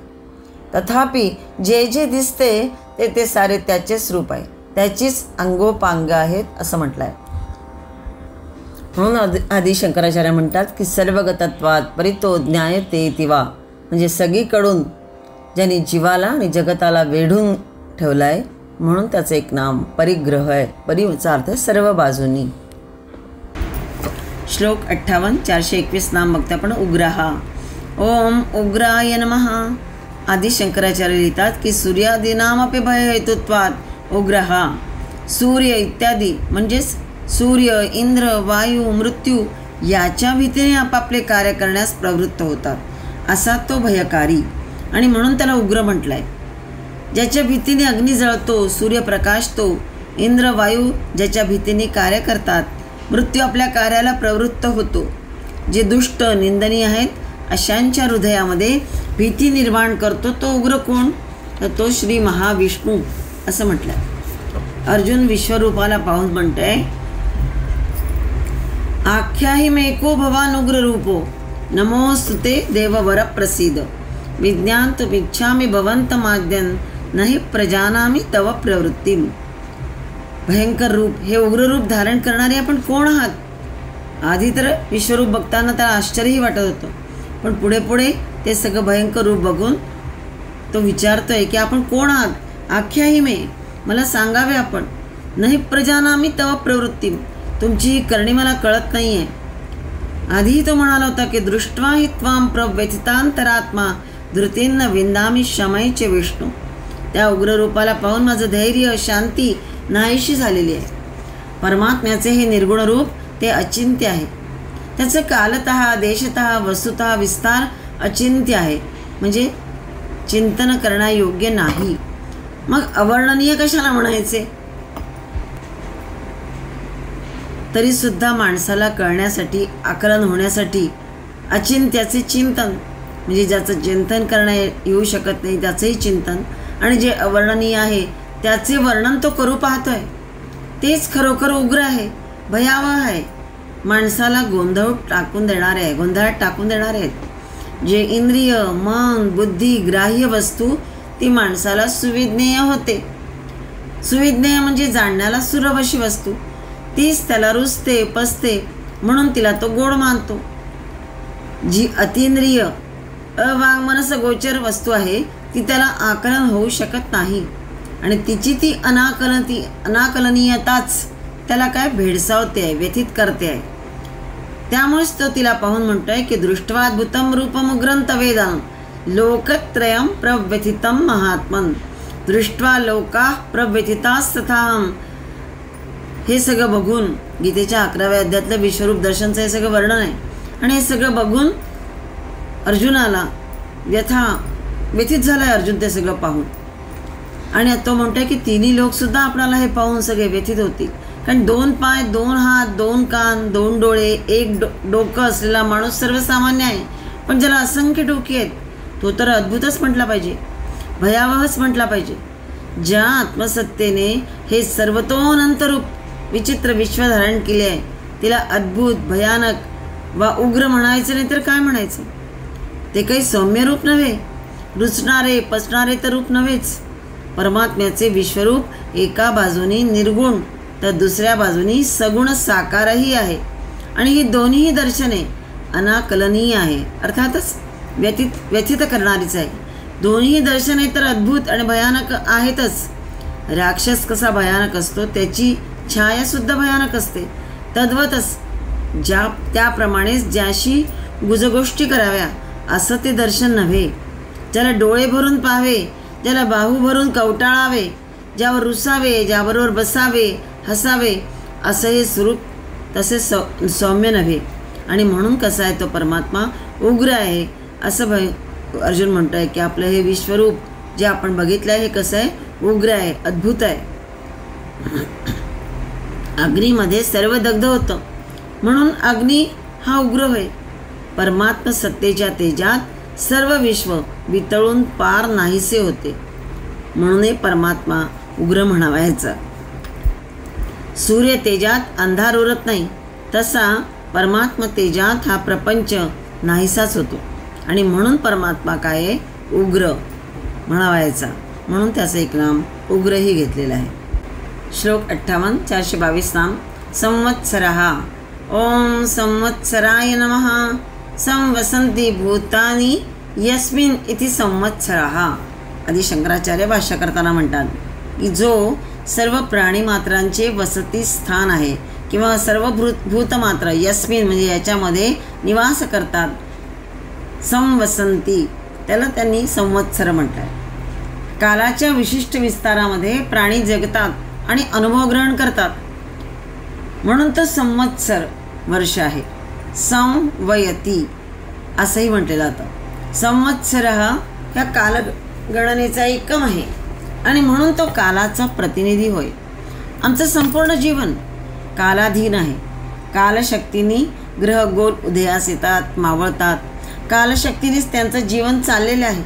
तथापि जे जे दिसते ते ते सारे त्याचेच रूप आहे, त्याचीच अंगोपांग आहेत असं म्हटलं आहे. म्हणून आदि शंकराचार्य म्हणतात की सर्वगतत्वात परितो ज्ञायते इति वा, म्हणजे सगळीकडून ज्यांनी जीवाला आणि जगताला वेढून ठेवलं आहे म्हणून त्याचं एक नाम परिग्रह आहे. परिचा अर्थ सर्व बाजूंनी. श्लोक 58 421 नाम बघते आपण. उग्रहा. ओम उग्राय नमः. आदि शंकराचार्य लिहितात की सूर्यादीनामपि भयहेतुत्वात् उग्रहा. सूर्य इत्यादी म्हणजेच सूर्य, इंद्र, वायू, मृत्यू याच्या भीतीने आपापले कार्य करण्यास प्रवृत्त होतात असा तो भयकारी आणि म्हणून त्याला उग्र म्हटलं आहे. ज्याच्या भीतीने अग्नी जळतो, सूर्य प्रकाशतो, इंद्र, वायू ज्याच्या भीतीने कार्य करतात, मृत्यू आपल्या कार्याला प्रवृत्त होतो. जे दुष्ट, निंदनीय आहेत अशांच्या हृदयामध्ये भीती निर्माण करतो तो उग्र कोण? तर तो श्री महाविष्णू असं म्हटलं आहे. अर्जुन विश्वरूपाला पाहून म्हणतोय आख्याहि मेको भवान उग्र रूपो नमोस्तुते देववर प्रसीद विज्ञान्तुमिच्छामि भवन्तमाद्यं नहि प्रजानामि तव प्रवृत्तिम. भयंकर रूप, हे उग्र रूप धारण करणारे आपण कोण आहात? आधी तर विश्वरूप बघताना त्याला आश्चर्यही वाटत होतं, पण पुढे पुढे ते सगळं भयंकर रूप बघून तो विचारतोय की आपण कोण आहात? आख्याहि मे, मला सांगावे आपण. नहि प्रजानामि तव प्रवृत्तिम, तुमची ही करणी मला कळत नाही आहे. आधीही तो म्हणाला होता की दृष्ट्वा हि त्वां प्रव्यथितांतरात्मा धृतींना विंदामी शमयचे विष्णू. त्या उग्ररूपाला पाहून माझं धैर्य शांती नाहीशी झालेली आहे. परमात्म्याचे हे निर्गुण रूप ते अचिंत्य आहे. त्याचं कालतः देशतः वस्तुतः विस्तार अचिंत्य आहे, म्हणजे चिंतन करण्यायोग्य नाही. मग अवर्णनीय कशाला म्हणायचे? तरी सुद्धा माणसाला कळण्यासाठी, आकलन होण्यासाठी अचिंत्याचे चिंतन, म्हणजे ज्याचं चिंतन करण्या येऊ शकत नाही त्याचंही चिंतन, आणि जे अवर्णनीय आहे त्याचे वर्णन तो करू पाहतोय, तेच खरोखर उग्र आहे, भयावह आहे, माणसाला गोंधळात टाकून देणारे आहेत. जे इंद्रिय, मन, बुद्धी, ग्राह्य वस्तू ती माणसाला सुविज्ञेय होते. सुविज्ञेय म्हणजे जाणण्याला सुलभ अशी वस्तू, तीच त्याला रुचते, पचते, म्हणून तिला तो गोड मानतो. जी अतिंद्रिय अवाङ्मनस गोचर वस्तू आहे ती त्याला आकलन होऊ शकत नाही, आणि तिची ती अनाकलनीयताच त्याला काय भेडसावते आहे, व्यथित करते आहे. त्यामुळेच तो तिला पाहून म्हणतोय की दृष्ट्वाद्भुतम रूपमुग्रं तवेदं लोकत्रयं प्रव्यथितं महात्मन दृष्ट्वा लोकाः प्रव्यथितास्तथाहं. हे सगळं बघून गीतेच्या 11व्या अध्यायातलं विश्वरूप दर्शनचं हे सगळं वर्णन आहे, आणि हे सगळं बघून अर्जुनाला व्यथित झालाय अर्जुन ते सगळं पाहून. आणि तो म्हणतोय की तिन्ही लोकसुद्धा आपणाला हे पाहून सगळे व्यथित होतील, कारण 2 पाय, 2 हात, 2 कान, 2 डोळे, 1 डोकं असलेला माणूस सर्वसामान्य आहे, पण ज्याला असंख्य डोकी आहेत तो तर अद्भुतच म्हटला पाहिजे, भयावहच म्हटला पाहिजे. ज्या आत्मसत्तेने हे सर्वतोअनंत रूप विचित्र विश्व धारण केले आहे तिला अद्भुत, भयानक वा उग्र म्हणायचं नाही तर काय म्हणायचं? ते काही सौम्य रूप नव्हे, रुचणारे पचणारे तर रूप नव्हेच. परमात्म्याचे विश्वरूप एका बाजूनी निर्गुण तर दुसऱ्या बाजूनी सगुण साकारही आहे, आणि ही दोन्ही दर्शने अनाकलनीय आहे, अर्थातच व्यथित करणारीच आहे. दोन्ही दर्शने तर अद्भुत आणि भयानक आहेतच. राक्षस कसा भयानक असतो त्याची छायासुद्धा भयानक असते, तद्वतच त्याप्रमाणेच ज्याशी गुजगोष्टी कराव्या असं ते दर्शन नव्हे. ज्याला डोळे भरून पाहावे, ज्याला बाहू भरून कवटाळावे, ज्यावर रुसावे, ज्याबरोबर बसावे, हसावे, असं हे स्वरूप तसे सौम्य नव्हे. आणि म्हणून कसा आहे तो परमात्मा उग्र आहे असं अर्जुन म्हणतोय की आपलं हे विश्वरूप जे आपण बघितलं आहे हे कसं आहे? उग्र आहे, अद्भुत आहे. अग्नीमध्ये सर्व दग्ध होतं म्हणून अग्नी हा उग्र होय. परमात्मा सत्तेच्या तेजात सर्व विश्व वितळून पार नाहीसे होते, म्हणून परमात्मा उग्र म्हणावायचा. सूर्य तेजात अंधार उरत नाही तसा परमात्मा तेजात हा प्रपंच नाहीसाच होतो, आणि म्हणून परमात्मा काय आहे? उग्र म्हणावायचा, म्हणून त्याचं एक नाम उग्रही घेतलेलं आहे. श्लोक 58 422 नाम संवत्सरः. ओम संवत्सराय नमः. संवसन्ति भूतानि यस्मिन् इति संवत्सरः. आदी शंकराचार्य भाष्य करताना म्हणतात की जो सर्व प्राणीमात्रांचे वसती स्थान आहे किंवा सर्व भूतमात्र यस्मिन म्हणजे याच्यामध्ये निवास करतात, संवसंती त्याला त्यांनी संवत्सर म्हटलं आहे. कालाच्या विशिष्ट विस्तारामध्ये प्राणी जगतात आणि अनुभव ग्रहण करतात, म्हणून तो संवत्सर वर्ष आहे. संवयती असंही म्हटलं जातं. संवत्सर ह्या कालगणनेचा एकम आहे आणि म्हणून तो कालाचा प्रतिनिधी होय. आमचं संपूर्ण जीवन कालाधीन आहे. कालशक्तीने ग्रह गोल उदयास येतात, मावळतात. कालशक्तीनेच त्यांचं जीवन चाललेलं आहे.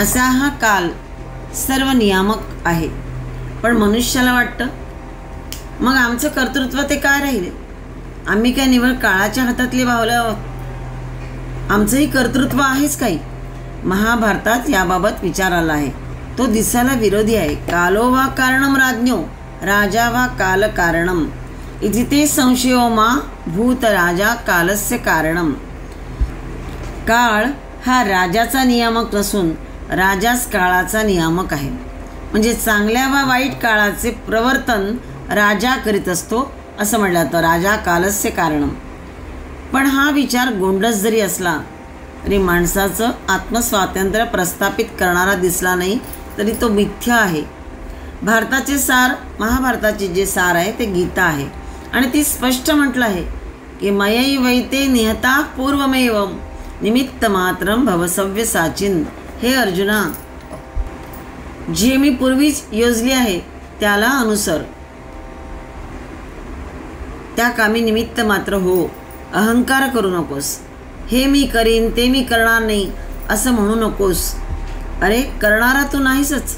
असा हा काल सर्व नियामक आहे. पण मनुष्याला वाटतं मग आमचं कर्तृत्व ते काय राहिले? आम्ही काय निवड काळाच्या हातातले बाहुले आहोत? आमचंही कर्तृत्व आहेच काही. महाभारतात याबाबत विचार आला आहे. तो दिसायला विरोधी आहे. कालो वा कारणम राज्ञो राजा वा काल कारणम इति ते संशयो मा भूत राजा कालस्य कारणम. काळ हा राजाचा नियामक नसून राजाच काळाचा नियामक आहे. म्हणजे चांगल्या वा वाईट काळाचे प्रवर्तन राजा करीत असतो असं म्हटलं जातं. राजा कालस्य कारणम. पण हा विचार गोंडस जरी असला आणि माणसाचं आत्मस्वातंत्र्य प्रस्थापित करणारा दिसला नाही तरी तो मिथ्या आहे. भारताचे सार, महाभारताचे जे सार आहे ते गीता आहे आणि ती स्पष्ट म्हटलं आहे की मयैवैते निहता पूर्वमेवं निमित्त मात्रं भवसव्य साचिन. हे अर्जुना, जे मी पूर्वीच योजली आहे त्याला अनुसर, त्या कामी निमित्त मात्र हो. अहंकार करू नकोस. हे मी करीन ते मी करणार नाही असं म्हणू नकोस. अरे करणारा तू नाहीसच,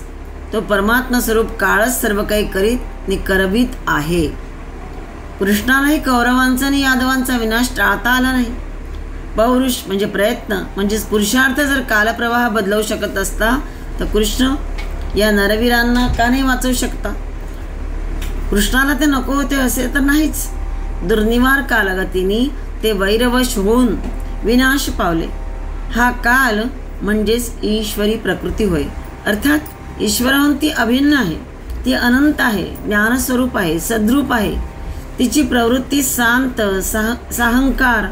तो परमात्मा स्वरूप काळच सर्व काही करीत नि करवीत आहे. कृष्णालाही कौरवांचा आणि यादवांचा विनाश टाळता आला नाही. पौरुष म्हणजे प्रयत्न म्हणजेच पुरुषार्थ जर कालप्रवाह बदलवू शकत असता तर कृष्ण या नरवीरांना का नाही वाचवू शकता. कृष्णाला ते नको होते असे तर नाहीच. दुर्निवार कालगतीने ते वैरवश होऊन विनाश पावले. हा काल म्हणजेच ईश्वरी प्रकृती होय. अर्थात ईश्वराहून ती अभिन्न आहे, ती अनंत आहे, ज्ञानस्वरूप आहे, सद्रूप आहे. तिची प्रवृत्ती शांत, साहंकार,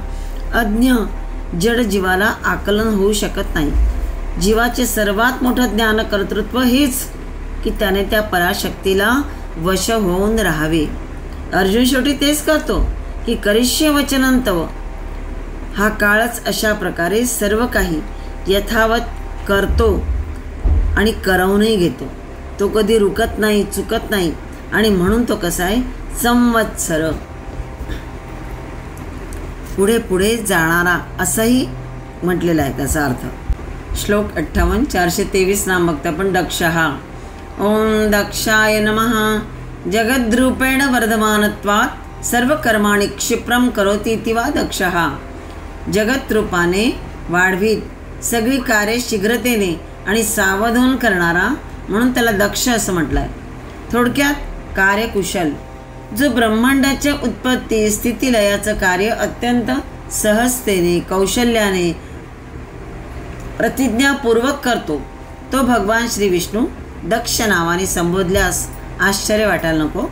अज्ञ जड जीवाला आकलन होऊ शकत नाही. जीवाचे सर्वात मोठं ज्ञानकर्तृत्व हेच की त्याने त्या पराशक्तीला वश होऊन राहावे. अर्जुन शेवटी तेच करतो की करिष्य वचनंतव. हा काळच अशा प्रकारे सर्व काही यथावत करतो आणि करवूनही घेतो. तो कधी रुकत नाही, चुकत नाही आणि म्हणून तो कसा आहे, संवत्सर, पुढे पुढे जाणारा असंही म्हटलेला आहे त्याचा अर्थ. श्लोक 58. 423 नाम भक्त आपण दक्षहा. ओम दक्षाय नमः. जगद्रूपेण वर्धमानत्वात् सर्व कर्माणि क्षिप्रम करोति इति वा दक्षहा. जगत रूपाने वाढवीत सगळी कार्य शीघ्रतेने आणि सावधान करणारा म्हणून त्याला दक्ष असं म्हटलं आहे. थोडक्यात कार्यकुशल, जो ब्रह्मांडाच्या उत्पत्ती स्थिती लयाचं कार्य अत्यंत सहजतेने कौशल्याने प्रतिज्ञापूर्वक करतो, तो भगवान श्री विष्णू दक्ष नावाने संबोधल्यास आश्चर्य वाटायला नको.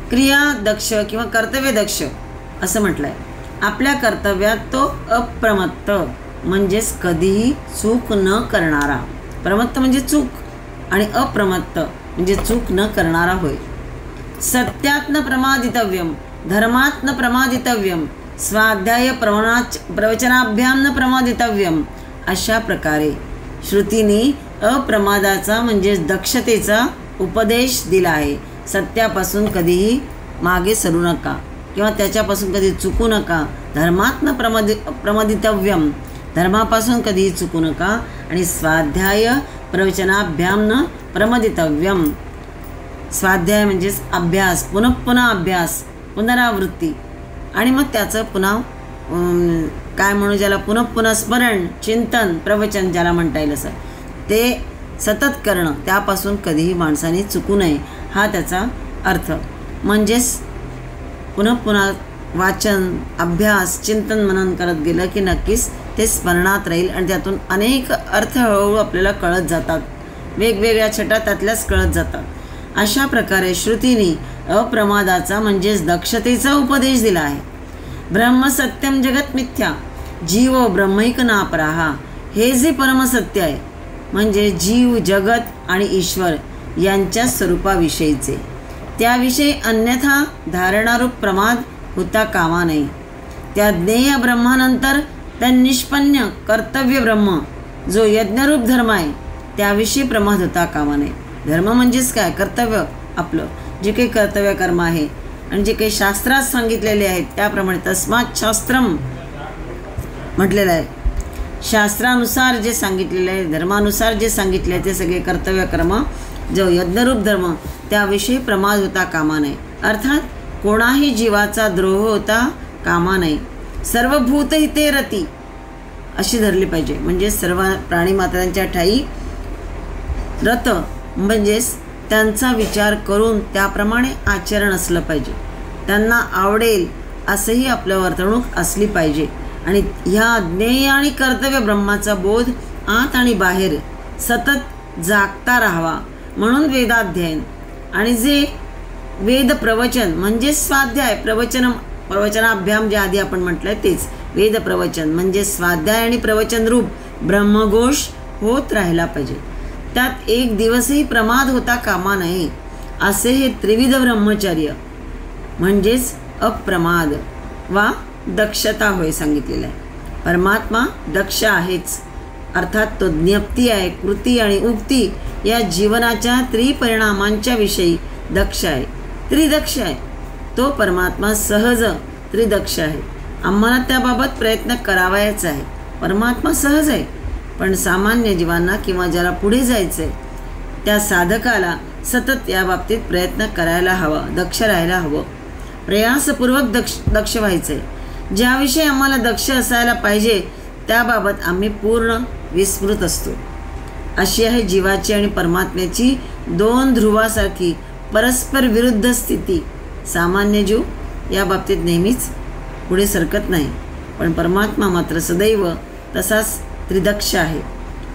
क्रिया दक्ष किंवा कर्तव्य दक्ष असं म्हटलं आहे. आपल्या कर्तव्यात तो अप्रमत्त म्हणजेच कधीही चूक न करणारा. प्रमत्त म्हणजे चूक आणि अप्रमत्त म्हणजे चूक न करणारा होय. सत्यात न प्रमादितव्यम, धर्मात न प्रमादितव्यम, स्वाध्याय प्रवचनाभ्याम न प्रमादितव्यम. अशा प्रकारे श्रुतीने अप्रमादाचा म्हणजेच दक्षतेचा उपदेश दिला आहे. सत्यापासून कधीही मागे सरू नका किंवा त्याच्यापासून कधी चुकू नका. धर्मात न प्रमादितव्यम, धर्मापासून कधीही चुकू नका. आणि स्वाध्याय प्रवचनाभ्याम न प्रमादितव्यम. स्वाध्याय म्हणजेच अभ्यास, पुन्हा अभ्यास, पुनरावृत्ती आणि मग त्याचं पुन्हा काय म्हणू ज्याला पुन्हा स्मरण, चिंतन, प्रवचन ज्याला म्हणता येईल असं ते सतत करणं. त्यापासून कधीही माणसाने चुकू नये हा त्याचा अर्थ. म्हणजेच पुन्हा वाचन, अभ्यास, चिंतन, मनन करत गेलं की नक्कीच ते स्मरणात राहील आणि त्यातून अनेक अर्थ हळूहळू आपल्याला कळत जातात. वेगवेगळ्या छटा त्यातल्याच कळत जातात. अशा प्रकारे श्रुतीने अप्रमादाचा म्हणजेच दक्षतेचा उपदेश दिला आहे. ब्रह्म सत्यम जगत मिथ्या, जीव ब्रह्मैक नापराहा. हे जे परमसत्य आहे म्हणजे जीव, जगत आणि ईश्वर यांच्या स्वरूपाविषयीचे, त्याविषयी अन्यथा धारणारूप प्रमाद होता कामा नये. त्या ज्ञेय ब्रह्मानंतर त्या निष्पन्न कर्तव्य ब्रह्म जो यज्ञरूप धर्म आहे त्याविषयी प्रमाद होता कामा नये. धर्म म्हणजेच काय, कर्तव्य, आपलं जे काही कर्तव्य कर्म आहे आणि जे काही शास्त्रात सांगितलेले आहेत त्याप्रमाणे तस्मात् शास्त्रम म्हटलेलं आहे. शास्त्रानुसार जे सांगितलेलं आहे, धर्मानुसार जे सांगितले आहे ते सगळे कर्तव्य कर्म जो यज्ञरूप धर्म त्याविषयी प्रमाद होता कामा नये. अर्थात कोणाही जीवाचा द्रोह होता कामा नये. सर्वभूत हिते रती अशी धरली पाहिजे. म्हणजे सर्व प्राणीमात्रांच्या ठाई रत म्हणजेच त्यांचा विचार करून त्याप्रमाणे आचरण असलं पाहिजे. त्यांना आवडेल असंही आपलं वर्तणूक असली पाहिजे. आणि ह्या ज्ञेय आणि कर्तव्य ब्रह्माचा बोध आत आणि बाहेर सतत जागता राहावा म्हणून वेदाध्ययन आणि जे वेद प्रवचन म्हणजे स्वाध्याय प्रवचनाभ्याम जे आधी आपण म्हटलं तेच वेद प्रवचन म्हणजे स्वाध्याय आणि प्रवचन रूप ब्रह्मघोष होत राहिला पाहिजे. त्यात एक दिवसही प्रमाद होता कामा नये. असे हे त्रिविध ब्रह्मचर्य म्हणजेच अप्रमाद वा दक्षता होय सांगितलेलं आहे. परमात्मा दक्ष आहेच, अर्थात तो ज्ञप्ती आहे, कृती आणि उक्ती या जीवनाच्या त्रिपरिणामांच्या विषयी दक्ष आहे, त्रिदक्ष आहे. तो परमात्मा सहज त्रिदक्ष आहे. आम्हाला त्याबाबत प्रयत्न करावायच आहे. परमात्मा सहज आहे, पण सामान्य जीवांना किंवा ज्याला पुढे जायचं आहे त्या साधकाला सतत या बाबतीत प्रयत्न करायला हवा, दक्ष राहायला हवं, प्रयासपूर्वक दक्ष व्हायचं आहे. ज्याविषयी आम्हाला दक्ष असायला पाहिजे त्याबाबत आम्ही पूर्ण विस्मृत असतो. अशी आहे जीवाची आणि परमात्म्याची दोन ध्रुवासारखी परस्पर विरुद्ध स्थिती. सामान्य जीव या बाबतीत नेहमीच पुढे सरकत नाही, पण परमात्मा मात्र सदैव तसाच त्रिदक्ष आहे.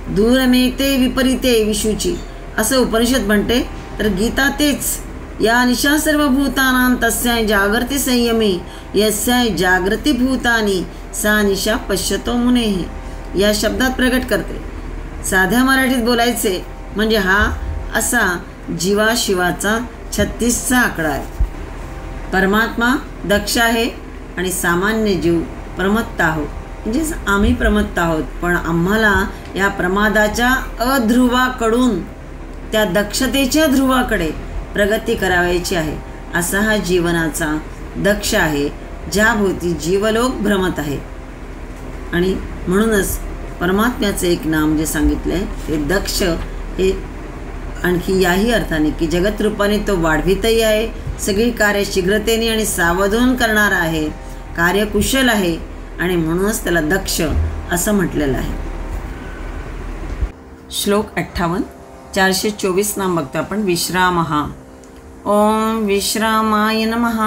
दूरमेते विपरीते विशुची असं उपनिषद म्हणते, तर गीता तेच. या निशा सर्वभूतानां तस्याय जागृती संयमी यस्याय जागृती भूतानी सा निशा पश्यतो मुनेः या शब्दात प्रकट करते. साध्या मराठीत बोलायचे म्हणजे हा असा जीवाशिवाचा 36चा आकडा आहे. परमात्मा दक्ष आहे आणि सामान्य जीव प्रमत्त आहोत, म्हणजेच आम्ही प्रमत्त आहोत. पण आम्हाला या प्रमादाच्या अध्रुवाकडून त्या दक्षतेच्या ध्रुवाकडे प्रगती करावायची आहे. असा हा जीवनाचा दक्ष आहे, ज्याभोवती जीवलोक भ्रमत आहे. आणि म्हणूनच परमात्म्याचं एक नाम जे सांगितलं आहे ते दक्ष, हे आणखी याही अर्थाने की जगतरूपाने तो वाढवितही आहे, सगळी कार्य शीघ्रतेने आणि सावधून करणारा आहे, कार्यकुशल आहे, आणि म्हणूनच त्याला दक्ष असं म्हटलेलं आहे. श्लोक 58 424 नाम बघतो आपण. विश्रामः. ओम विश्रामाय नमः.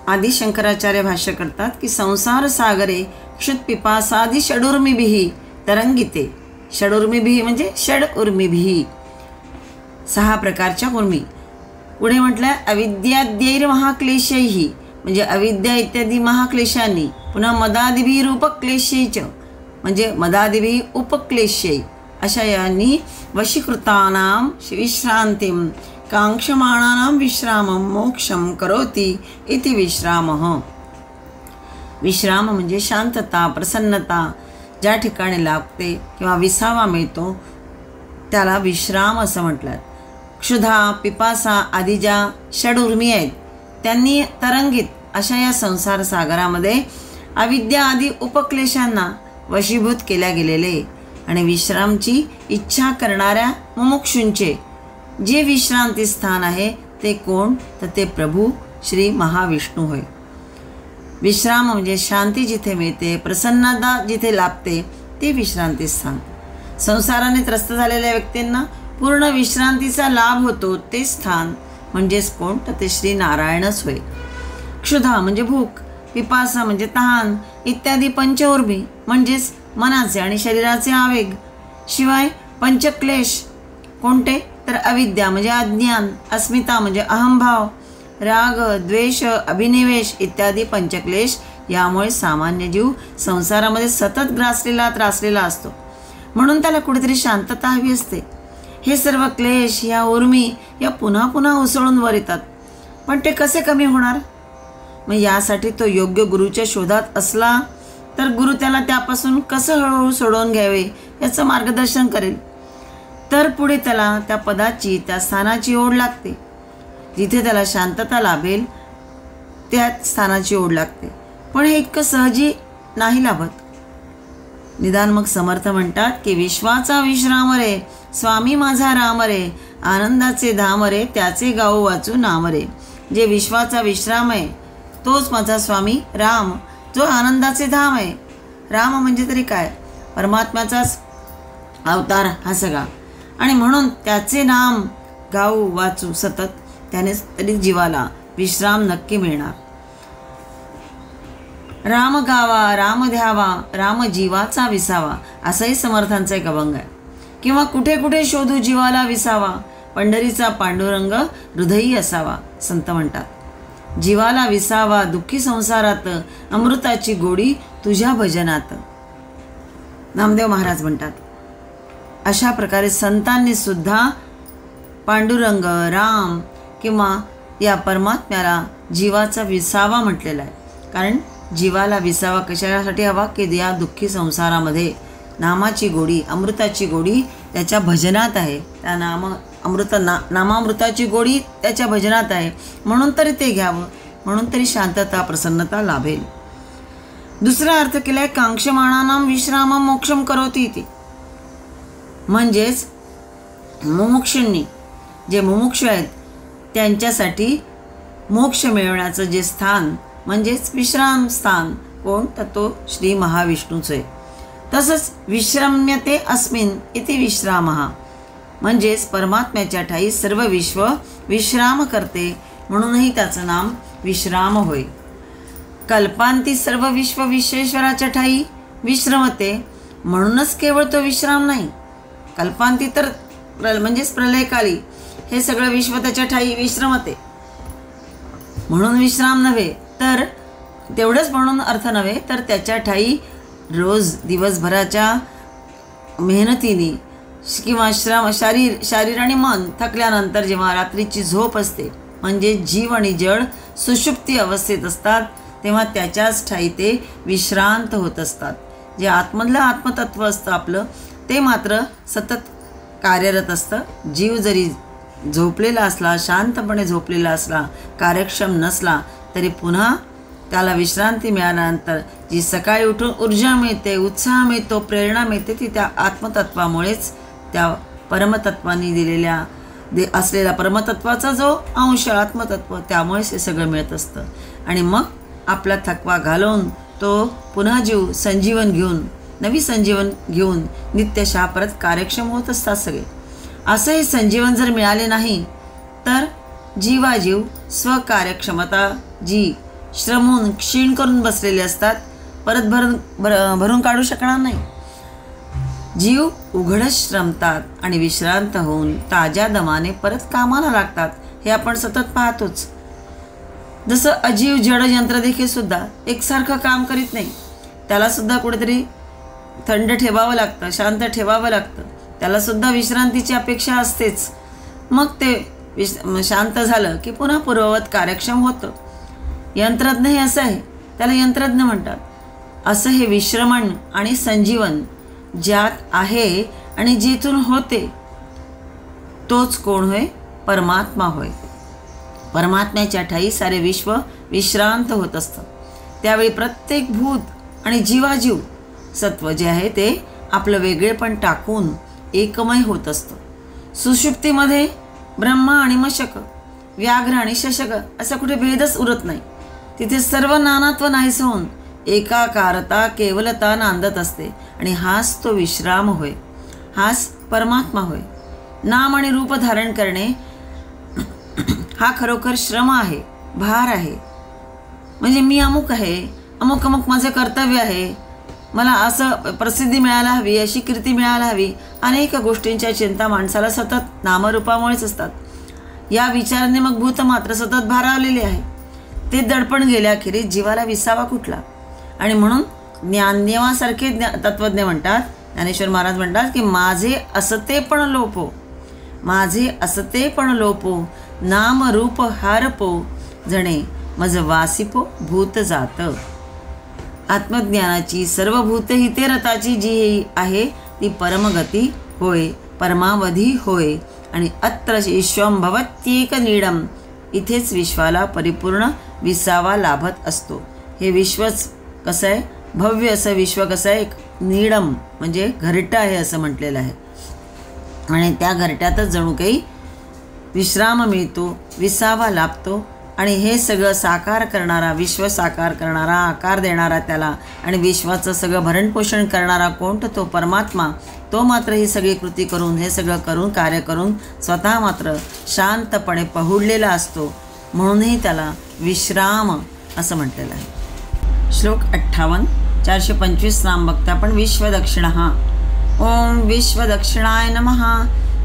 आदि शंकराचार्य भाष्य करतात की संसार सागरे क्षुत्पिपासादि षडुर्मिभिः तरंगिते. षडुर्मिभिः म्हणजे षड उर्मिभिः, 6 प्रकारच्या उर्मी. पुढे म्हटलं अविद्याद्यैर महाक्लेशैः म्हणजे अविद्या इत्यादी महाक्लेशांनी. पुन्हा मदादिभिः उपक्लेशैच म्हणजे मदादिभिः उपक्लेशै अशा यांनी वशीकृतानां विश्रांतिं कांक्षमाणानां विश्रामं मोक्षं करोति इति विश्रामः. विश्राम म्हणजे शांतता, प्रसन्नता ज्या ठिकाणी लाभते किंवा विसावा मिळतो त्याला विश्राम असं म्हटलं. क्षुधा, पिपासा आदी ज्या षडउर्मी आहेत त्यांनी तरंगित अशा या संसार सागरामध्ये अविद्या आदी उपक्लेशांना वशीभूत केल्या गेलेले आणि विश्रामची इच्छा करणाऱ्या मुमुक्षूंचे जे विश्रांती स्थान आहे ते कोण, तर ते प्रभू श्री महाविष्णू होय. विश्राम म्हणजे शांती जिथे मिळते, प्रसन्नता जिथे लाभते ते विश्रांती स्थान. संसाराने त्रस्त झालेल्या व्यक्तींना पूर्ण विश्रांतीचा लाभ होतो ते स्थान म्हणजेच कोण, तर ते श्री नारायणच होय. क्षुधा म्हणजे भूक, पिपासा म्हणजे तहान इत्यादी पंचउर्मी म्हणजेच मनाचे आणि शरीराचे आवेग, शिवाय पंचक्लेश कोणते, तर अविद्या म्हणजे अज्ञान, अस्मिता म्हणजे अहंभाव, राग, द्वेष, अभिनिवेश इत्यादी पंचक्लेश. यामुळे सामान्य जीव संसारामध्ये सतत त्रासलेला असतो. म्हणून त्याला कुठेतरी शांतता हवी असते. हे सर्व क्लेश, या उर्मी या पुन्हा पुन्हा उसळून वर येतात. पण ते कसे कमी होणार? मग यासाठी तो योग्य गुरुच्या शोधात असला तर गुरु त्याला त्यापासून कसं हळूहळू सोडवून घ्यावे याचं मार्गदर्शन करेल. तर पुढे त्याला त्या पदाची, त्या स्थानाची ओढ लागते. जिथे त्याला शांतता लाभेल त्या स्थानाची ओढ लागते. पण हे इतकं सहजी नाही लाभत. निदान मग समर्थ म्हणतात की विश्वाचा विश्राम रे, स्वामी माझा राम रे, आनंदाचे धाम रे, त्याचे गाऊ वाचू नाम रे. जे विश्वाचा विश्राम आहे तोच माझा स्वामी राम, जो आनंदाचे धाम आहे. राम म्हणजे तरी काय, परमात्म्याचाच अवतार हा सगळा. आणि म्हणून त्याचे नाम गाऊ वाचू सतत, त्यानेच तरी जीवाला विश्राम नक्की मिळणार. राम गावा, राम ध्यावा, राम जीवाचा विसावा असाही समर्थांचा एक अभंग आहे. किंवा कुठे कुठे शोधू जीवाला विसावा, पंढरीचा पांडुरंग हृदयी असावा संत म्हणतात. जीवाला विसावा दुःखी संसारात, अमृताची गोडी तुझ्या भजनात. नामदेव महाराज म्हणतात अशा प्रकारे संतांनी सुद्धा पांडुरंग, राम किंवा या परमात्म्याला जीवाचा विसावा म्हटलेला आहे. कारण जीवाला विसावा कशासाठी हवा की या दुःखी संसारामध्ये नामाची गोडी, अमृताची गोडी त्याच्या भजनात आहे. त्या नामामृताची गोडी त्याच्या भजनात आहे. म्हणून तरी ते घ्यावं, म्हणून तरी शांतता, प्रसन्नता लाभेल. दुसरा अर्थ केलाय कांक्षमाणानां विश्रामं मोक्षम करोति इति. म्हणजेच मुमुक्षूंनी, जे मुमुक्षू आहेत त्यांच्यासाठी मोक्ष मिळवण्याचं जे स्थान म्हणजेच विश्राम स्थान कोण, तर तो श्री महाविष्णूच आहे. तसंच विश्रम्यते अस्मिन् इति विश्रामः, म्हणजेच परमात्म्याच्या ठाई सर्व विश्व विश्राम करते म्हणूनही त्याचं नाम विश्राम होय. कल्पांती सर्व विश्व विश्वेश्वराच्या ठाई विश्रमते म्हणूनच केवळ तो विश्राम नाही. कल्पांती तर म्हणजेच प्रलयकाली हे सगळं विश्व त्याच्या ठाई विश्रमते म्हणून विश्राम नव्हे, तर तेवढंच म्हणून अर्थ नव्हे, तर त्याच्या ठाई रोज दिवसभराच्या मेहनतीने किंवा शारीर आणि मन थकल्यानंतर जेव्हा रात्रीची झोप असते म्हणजे जीव आणि जड सुषुप्ती अवस्थेत असतात तेव्हा त्याच्याच ठाई ते विश्रांत होत असतात. जे आतमधलं आत्मतत्व असतं आपलं ते मात्र सतत कार्यरत असतं. जीव जरी झोपलेला असला, शांतपणे झोपलेला असला, कार्यक्षम नसला तरी पुन्हा त्याला विश्रांती मिळाल्यानंतर जी सकाळी उठून ऊर्जा मिळते, उत्साह मिळतो, प्रेरणा मिळते ती त्या आत्मतत्वामुळेच, त्या परमतत्वाने दिलेल्या असलेला परमतत्वाचा जो अंश आत्मतत्व त्यामुळेच हे सगळं मिळत असतं. आणि मग आपला थकवा घालवून तो पुन्हा जीव संजीवन घेऊन, नवी संजीवन घेऊन नित्यशः परत कार्यक्षम होत असतात सगळे. असं हे संजीवन जर मिळाले नाही तर जीवाजीव स्वकार्यक्षमता जी श्रमून क्षीण करून बसलेले असतात परत भरून काढू शकणार नाही. जीव उघडच श्रमतात आणि विश्रांत होऊन ताज्या दमाने परत कामाला लागतात. हे आपण सतत पाहतोच. जसं अजीव जड यंत्र देखील सुद्धा एकसारखं काम करीत नाही. त्यालासुद्धा कुठेतरी थंड ठेवावं लागतं, शांत ठेवावं लागतं. त्यालासुद्धा विश्रांतीची अपेक्षा असतेच. मग ते शांत झालं की पुन्हा पूर्ववत कार्यक्षम होतं. यंत्रज्ञ हे असं आहे, त्याला यंत्रज्ञ म्हणतात. असं हे विश्रमण आणि संजीवन ज्यात आहे आणि जिथून होते तोच कोण होय, परमात्मा होय. परमात्म्याच्या ठाई सारे विश्व विश्रांत होत असतं. त्यावेळी प्रत्येक भूत आणि जीवाजीव सत्व जे आहे ते आपलं वेगळेपण टाकून एकमय होत असतं. सुषुप्तीमध्ये ब्रह्म आणि मशक, व्याघ्र आणि शशक असा कुठे भेदच उरत नाही. तिथे सर्व नानात्व नाहीस होऊन एकाकारता केवलता नांदत असते. आणि हाच तो विश्राम होय, हाच परमात्मा होय. नाम आणि रूप धारण करणे हा खरोखर श्रम आहे, भार आहे. म्हणजे मी अमुक आहे, अमुक अमुक माझं कर्तव्य आहे, मला असं प्रसिद्धी मिळायला हवी, अशी कीर्ती मिळायला हवी. अनेक गोष्टींच्या चिंता माणसाला सतत नामरूपामुळेच असतात. या विचाराने मग भूत मात्र सतत भारावलेले आहे. ते दडपण गेल्याखेरीज जीवाला विसावा कुठला. आणि म्हणून ज्ञानदेवासारखे तत्वज्ञ म्हणतात, ज्ञानेश्वर महाराज म्हणतात की माझे असतेपण लोपो, माझे असतेपण लोपो, नाम रूप हारपो, जणे मज वासिपो भूत जात. आत्मज्ञानाची सर्व भूतहिते रताची जी आहे ती परमगती होय, परमावधी होय. आणि अत्र विश्वं भवत्येक नीडम, इथेच विश्वाला परिपूर्ण विसावा लाभत असतो. हे विश्वच कसं आहे, भव्य असं विश्व कसं आहे, एक नीडम म्हणजे घरटं आहे असं म्हटलेलं आहे. आणि त्या घरट्यातच जणू काही विश्राम मिळतो, विसावा लाभतो. आणि हे सगळं साकार करणारा, विश्व साकार करणारा, आकार देणारा त्याला आणि विश्वाचं सगळं भरणपोषण करणारा कोण, तर तो परमात्मा. तो मात्र ही सगळी कृती करून, हे सगळं करून, कार्य करून स्वतः मात्र शांतपणे पहुडलेला असतो. म्हणूनही त्याला विश्राम असं म्हटलेलं आहे. श्लोक 58 425 नाम बघता आपण. विश्वदक्षिणः ओम विश्वदक्षिणाय नमः.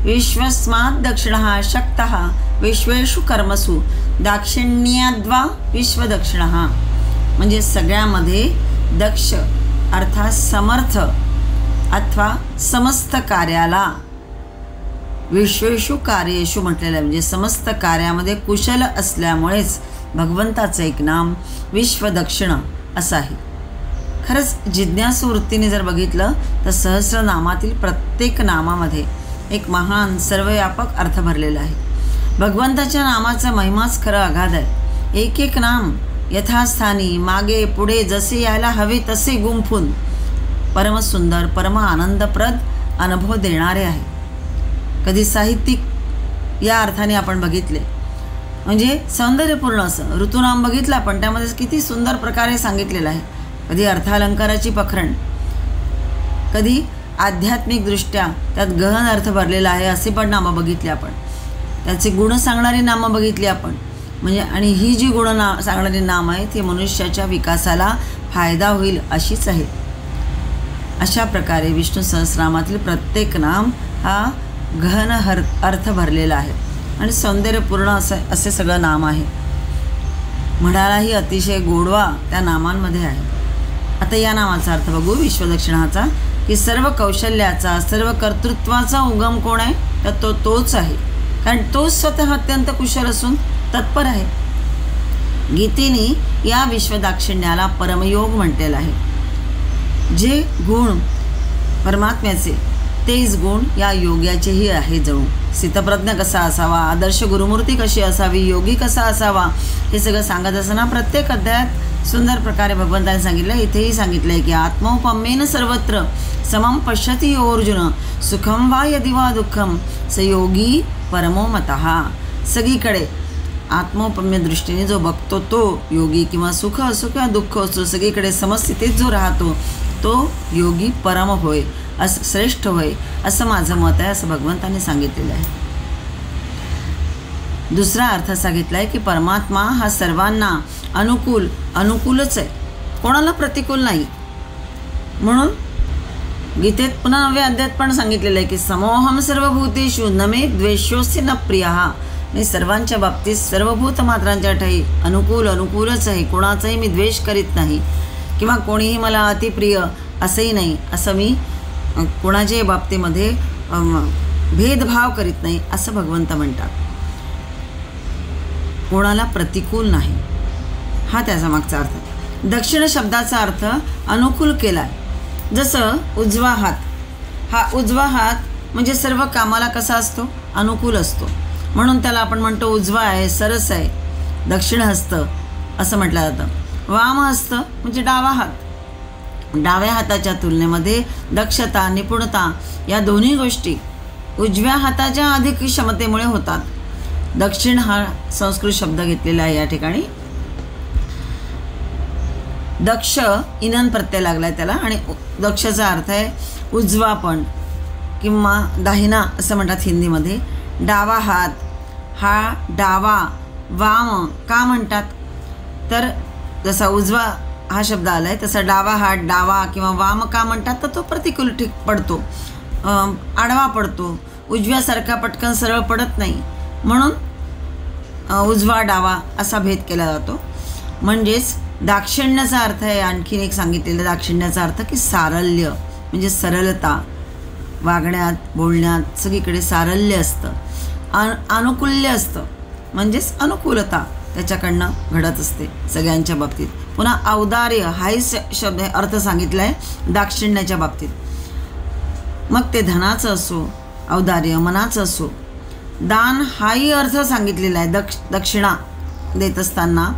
विश्वस्मात् दक्षिणः शक्तः विश्वेषु कर्मसु दाक्षिण्याद्वा विश्वदक्षिणः. म्हणजे सगळ्यामध्ये दक्ष अर्थात समर्थ अथवा समस्त कार्याला, विश्वेषु कार्येषु म्हटलेलं आहे, म्हणजे समस्त कार्यामध्ये कुशल असल्यामुळेच भगवंताचं एक नाम विश्वदक्षिण असं आहे. खरंच जिज्ञासू वृत्तीने जर बघितलं तर सहस्रनामातील प्रत्येक नामामध्ये एक महान सर्वव्यापक अर्थ भरलेला आहे. भगवंताच्या नामाचा महिमाच खरं अगाध आहे. एक एक नाम यथास्थानी मागे पुढे जसे यायला हवे तसे गुंफून परमसुंदर परम आनंदप्रद अनुभव देणारे आहे. कधी साहित्यिक या अर्थाने आपण बघितले, म्हणजे सौंदर्यपूर्ण असं ऋतुनाम बघितलं आपण, त्यामध्ये किती सुंदर प्रकारे सांगितलेलं आहे. कधी अर्थालंकाराची पखरण, कधी आध्यात्मिकदृष्ट्या त्यात गहन अर्थ भरलेला आहे असे पण नामं बघितली आपण. त्याचे गुण सांगणारी नामं बघितली आपण. म्हणजे आणि ही जी गुण सांगणारी नाम आहे ती मनुष्याच्या विकासाला फायदा होईल अशीच आहे. अशा प्रकारे विष्णू सहस्रनामातील प्रत्येक नाम हा गहन अर्थ भरलेला आहे आणि सौंदर्यपूर्ण असे सगळं नाम आहे. म्हणालाही अतिशय गोडवा त्या नामांमध्ये आहे. आता या नामाचा अर्थ बघू विश्वदक्षिणाचा, की सर्व कौशल्याचा सर्व कर्तृत्वाचा उगम कोण आहे तर तोच आहे, कारण तोच स्वतः अत्यंत कुशल असून तत्पर आहे. गीतेने या विश्वदाक्षिण्याला परमयोग म्हटलेलं आहे. जे गुण परमात्म्याचे तेच गुण या योग्याचेही आहे. जणू स्थितप्रज्ञ कसा असावा, आदर्श गुरुमूर्ती कशी असावी, योगी कसा असावा, हे सगळं सांगत असताना प्रत्येक अध्यायात सुंदर प्रकारे भगवंताने सांगितलं. इथेही सांगितलं आहे की आत्मौपम्येन सर्वत्र समम पश्यति यो अर्जुन सुखम वा यदि वा दुःखम स योगी परमो मतः. सगळीकडे आत्मौपम्य दृष्टीने जो बघतो तो योगी, किंवा सुख असो किंवा दुःख असो सगळीकडे समस्थितीत जो राहतो तो योगी परम होय, असं श्रेष्ठ होय असं माझं मत आहे, असं भगवंताने सांगितलेलं आहे. दुसरा अर्थ सांगितला आहे की परमात्मा हा सर्वांना अनुकूलच आहे, कोणाला प्रतिकूल नाही. म्हणून गीतेत पुन्हा 9व्या अध्यायात पण सांगितलेलं आहे की समोहम सर्वभूतेषु न मे द्वेष्योऽस्ति न प्रियः. मी सर्वांच्या बाबतीत सर्वभूत मात्रांच्या ठाई अनुकूलच आहे, कोणाचाही मी द्वेष करीत नाही किंवा कोणीही मला अतिप्रिय असंही नाही, असं मी कोणाच्याही बाबतीमध्ये भेदभाव करीत नाही असं भगवंत म्हणतात. कोणाला प्रतिकूल नाही हा त्याचा मागचा अर्थ. दक्षिण शब्दाचा अर्थ अनुकूल केला आहे. जसं उजवा हात, हा उजवा हात म्हणजे सर्व कामाला कसा असतो, अनुकूल असतो, म्हणून त्याला आपण म्हणतो उजवा आहे, सरस आहे, दक्षिण हस्त असं म्हटलं जातं. वाम हस्त म्हणजे डावा हात. डाव्या हाताच्या तुलनेमध्ये दक्षता निपुणता या दोन्ही गोष्टी उजव्या हाताच्या अधिक क्षमतेमुळे होतात. दक्षिण हा संस्कृत शब्द घेतलेला आहे या ठिकाणी. दक्ष इनन प्रत्यय लागला आहे त्याला, आणि दक्षचा अर्थ आहे उजवा पण किंवा दाहिना असं म्हणतात हिंदीमध्ये. डावा हात हा डावा वाम का म्हणतात तर जसा उजवा हा शब्द आला आहे तसा डावा हात डावा किंवा वाम का म्हणतात तर तो प्रतिकूल ठीक पडतो, आडवा पडतो, उजव्यासारखा पटकन सरळ पडत नाही, म्हणून उजवा डावा असा भेद केला जातो. म्हणजेच दाक्षिण्याचा अर्थ आहे आणखीन एक सांगितलेलं. दाक्षिण्याचा अर्थ की सारल्य म्हणजे सरलता, वागण्यात बोलण्यात सगळीकडे सारल्य असतं, अनुकूल्य असतं, म्हणजेच अनुकूलता त्याच्याकडनं घडत असते सगळ्यांच्या बाबतीत. पुन्हा औदार्य हाही शब्द अर्थ सांगितला आहे दाक्षिण्याच्या बाबतीत. मग ते धनाचं असो, औदार्य मनाचं असो. दान हाही अर्थ सांगितलेला आहे. दक्षिणा देत असताना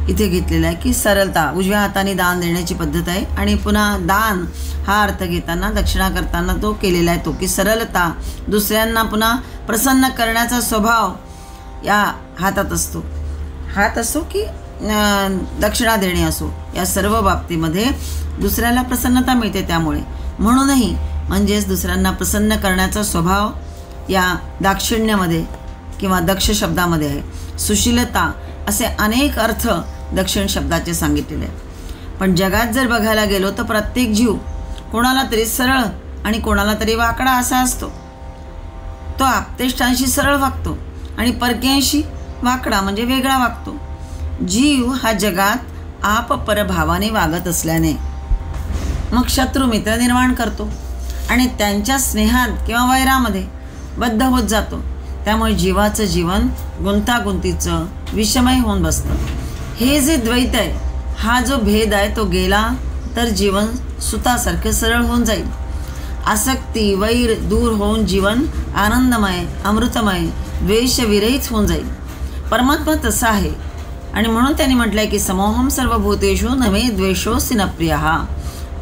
इथे घेतलेला आहे की सरलता, उजव्या हाताने दान देण्याची पद्धत आहे. आणि पुन्हा दान हा अर्थ घेताना दक्षिणा करताना तो केलेला आहे तो की सरलता, दुसऱ्यांना पुन्हा प्रसन्न करण्याचा स्वभाव या हातात असतो. हात असो की दक्षिणा देणे असो, या सर्व बाबतीमध्ये दुसऱ्याला प्रसन्नता मिळते. त्यामुळे म्हणूनही म्हणजेच दुसऱ्यांना प्रसन्न करण्याचा स्वभाव या दाक्षिण्यामध्ये किंवा दक्ष शब्दामध्ये आहे. सुशीलता असे अनेक अर्थ दक्षिण शब्दाचे सांगितलेले आहेत. पण जगात जर बघायला गेलो तर प्रत्येक जीव कोणाला तरी सरळ आणि कोणाला तरी वाकडा असा असतो. तो आप्तेष्टांशी सरळ वागतो आणि परक्यांशी वाकडा म्हणजे वेगळा वागतो. जीव हा जगात आप परभावाने वागत असल्याने मग शत्रू मित्र निर्माण करतो आणि त्यांच्या स्नेहात किंवा वैरामध्ये बद्ध होत जातो. त्यामुळे जीवाचं जीवन गुंतागुंतीचं विषमय होऊन बसतं. हे जे द्वैत आहे, हा जो भेद आहे, तो गेला तर जीवन सुतासारखं सरळ होऊन जाईल. आसक्ती वैर दूर होऊन जीवन आनंदमय, अमृतमय, द्वेषविरहित होऊन जाईल. परमात्मा तसा आहे आणि म्हणून त्यांनी म्हटलं आहे की समोहम सर्वभूतेषु न मे द्वेषोऽस्ति न प्रियः.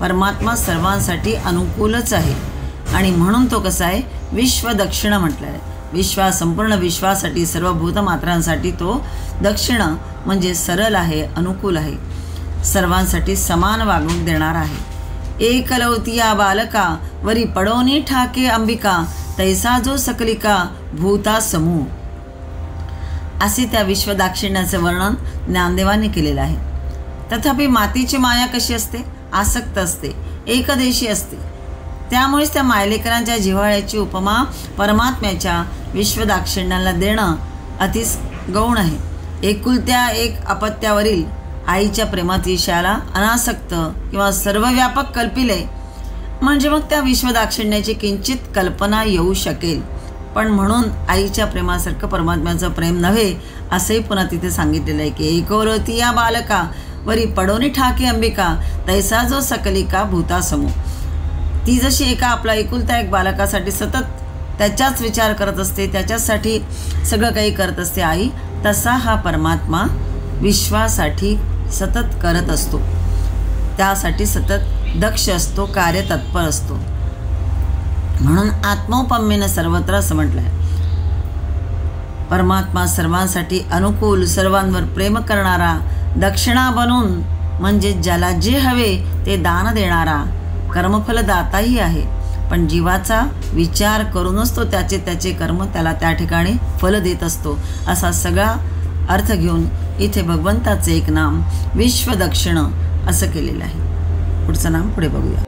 परमात्मा सर्वांसाठी अनुकूलच आहे आणि म्हणून तो कसा आहे, विश्वदक्षिण म्हटलं आहे. संपूर्ण विश्वासाठी, सर्व भूतमात्रांसाठी तो दक्षिण म्हणजे सरळ आहे, अनुकूल आहे, सर्वांसाठी समान वागणूक देणार आहे. एकलौतिया बालका वरी पडोनी ठाके अंबिका तैसा जो सकलिका भूता समूह. असे त्या विश्वदाक्षिण्याचं वर्णन ज्ञानदेवाने केलेलं आहे. तथापि मातेची माया कशी असते, आसक्त असते, एकदेशी असते. त्यामुळेच त्या मायलेकरांच्या जिव्हाळ्याची उपमा परमात्म्याच्या विश्वदाक्षिण्याला देणं अतिच गौण आहे. एकुलत्या एक अपत्यावरील आईच्या प्रेमात विषयाला अनासक्त किंवा सर्वव्यापक कल्पिले म्हणजे मग त्या विश्वदाक्षिण्याची किंचित कल्पना येऊ शकेल. पण म्हणून आईच्या प्रेमासारखं परमात्म्याचं प्रेम नव्हे असंही पुन्हा तिथे सांगितलेलं आहे की एकोरतिया बालका वरी पडोनी ठाके अंबिका तैसा जो सकलिका भूता समूह. ती जशी एका आपला एकुलता एक बालकासाठी सतत त्याचाच विचार करत असते, त्याच्यासाठी सगळं काही करत असते आई, तसा हा परमात्मा विश्वासाठी सतत करत असतो, त्यासाठी सतत दक्ष असतो, कार्यतत्पर असतो. म्हणून आत्मौपम्येनं सर्वत्र असं म्हटलं आहे. परमात्मा सर्वांसाठी अनुकूल, सर्वांवर प्रेम करणारा, दक्षिणा बनून म्हणजे ज्याला जे हवे ते दान देणारा कर्मफलदाताही आहे. पण जीवाचा विचार करूनच तो त्याचे कर्म त्याला त्या ठिकाणी फल देत असतो. असा सगळा अर्थ घेऊन इथे भगवंताचे एक नाम विश्वदक्षिण असं केलेलं आहे. पुढचं नाम पुढे बघूया.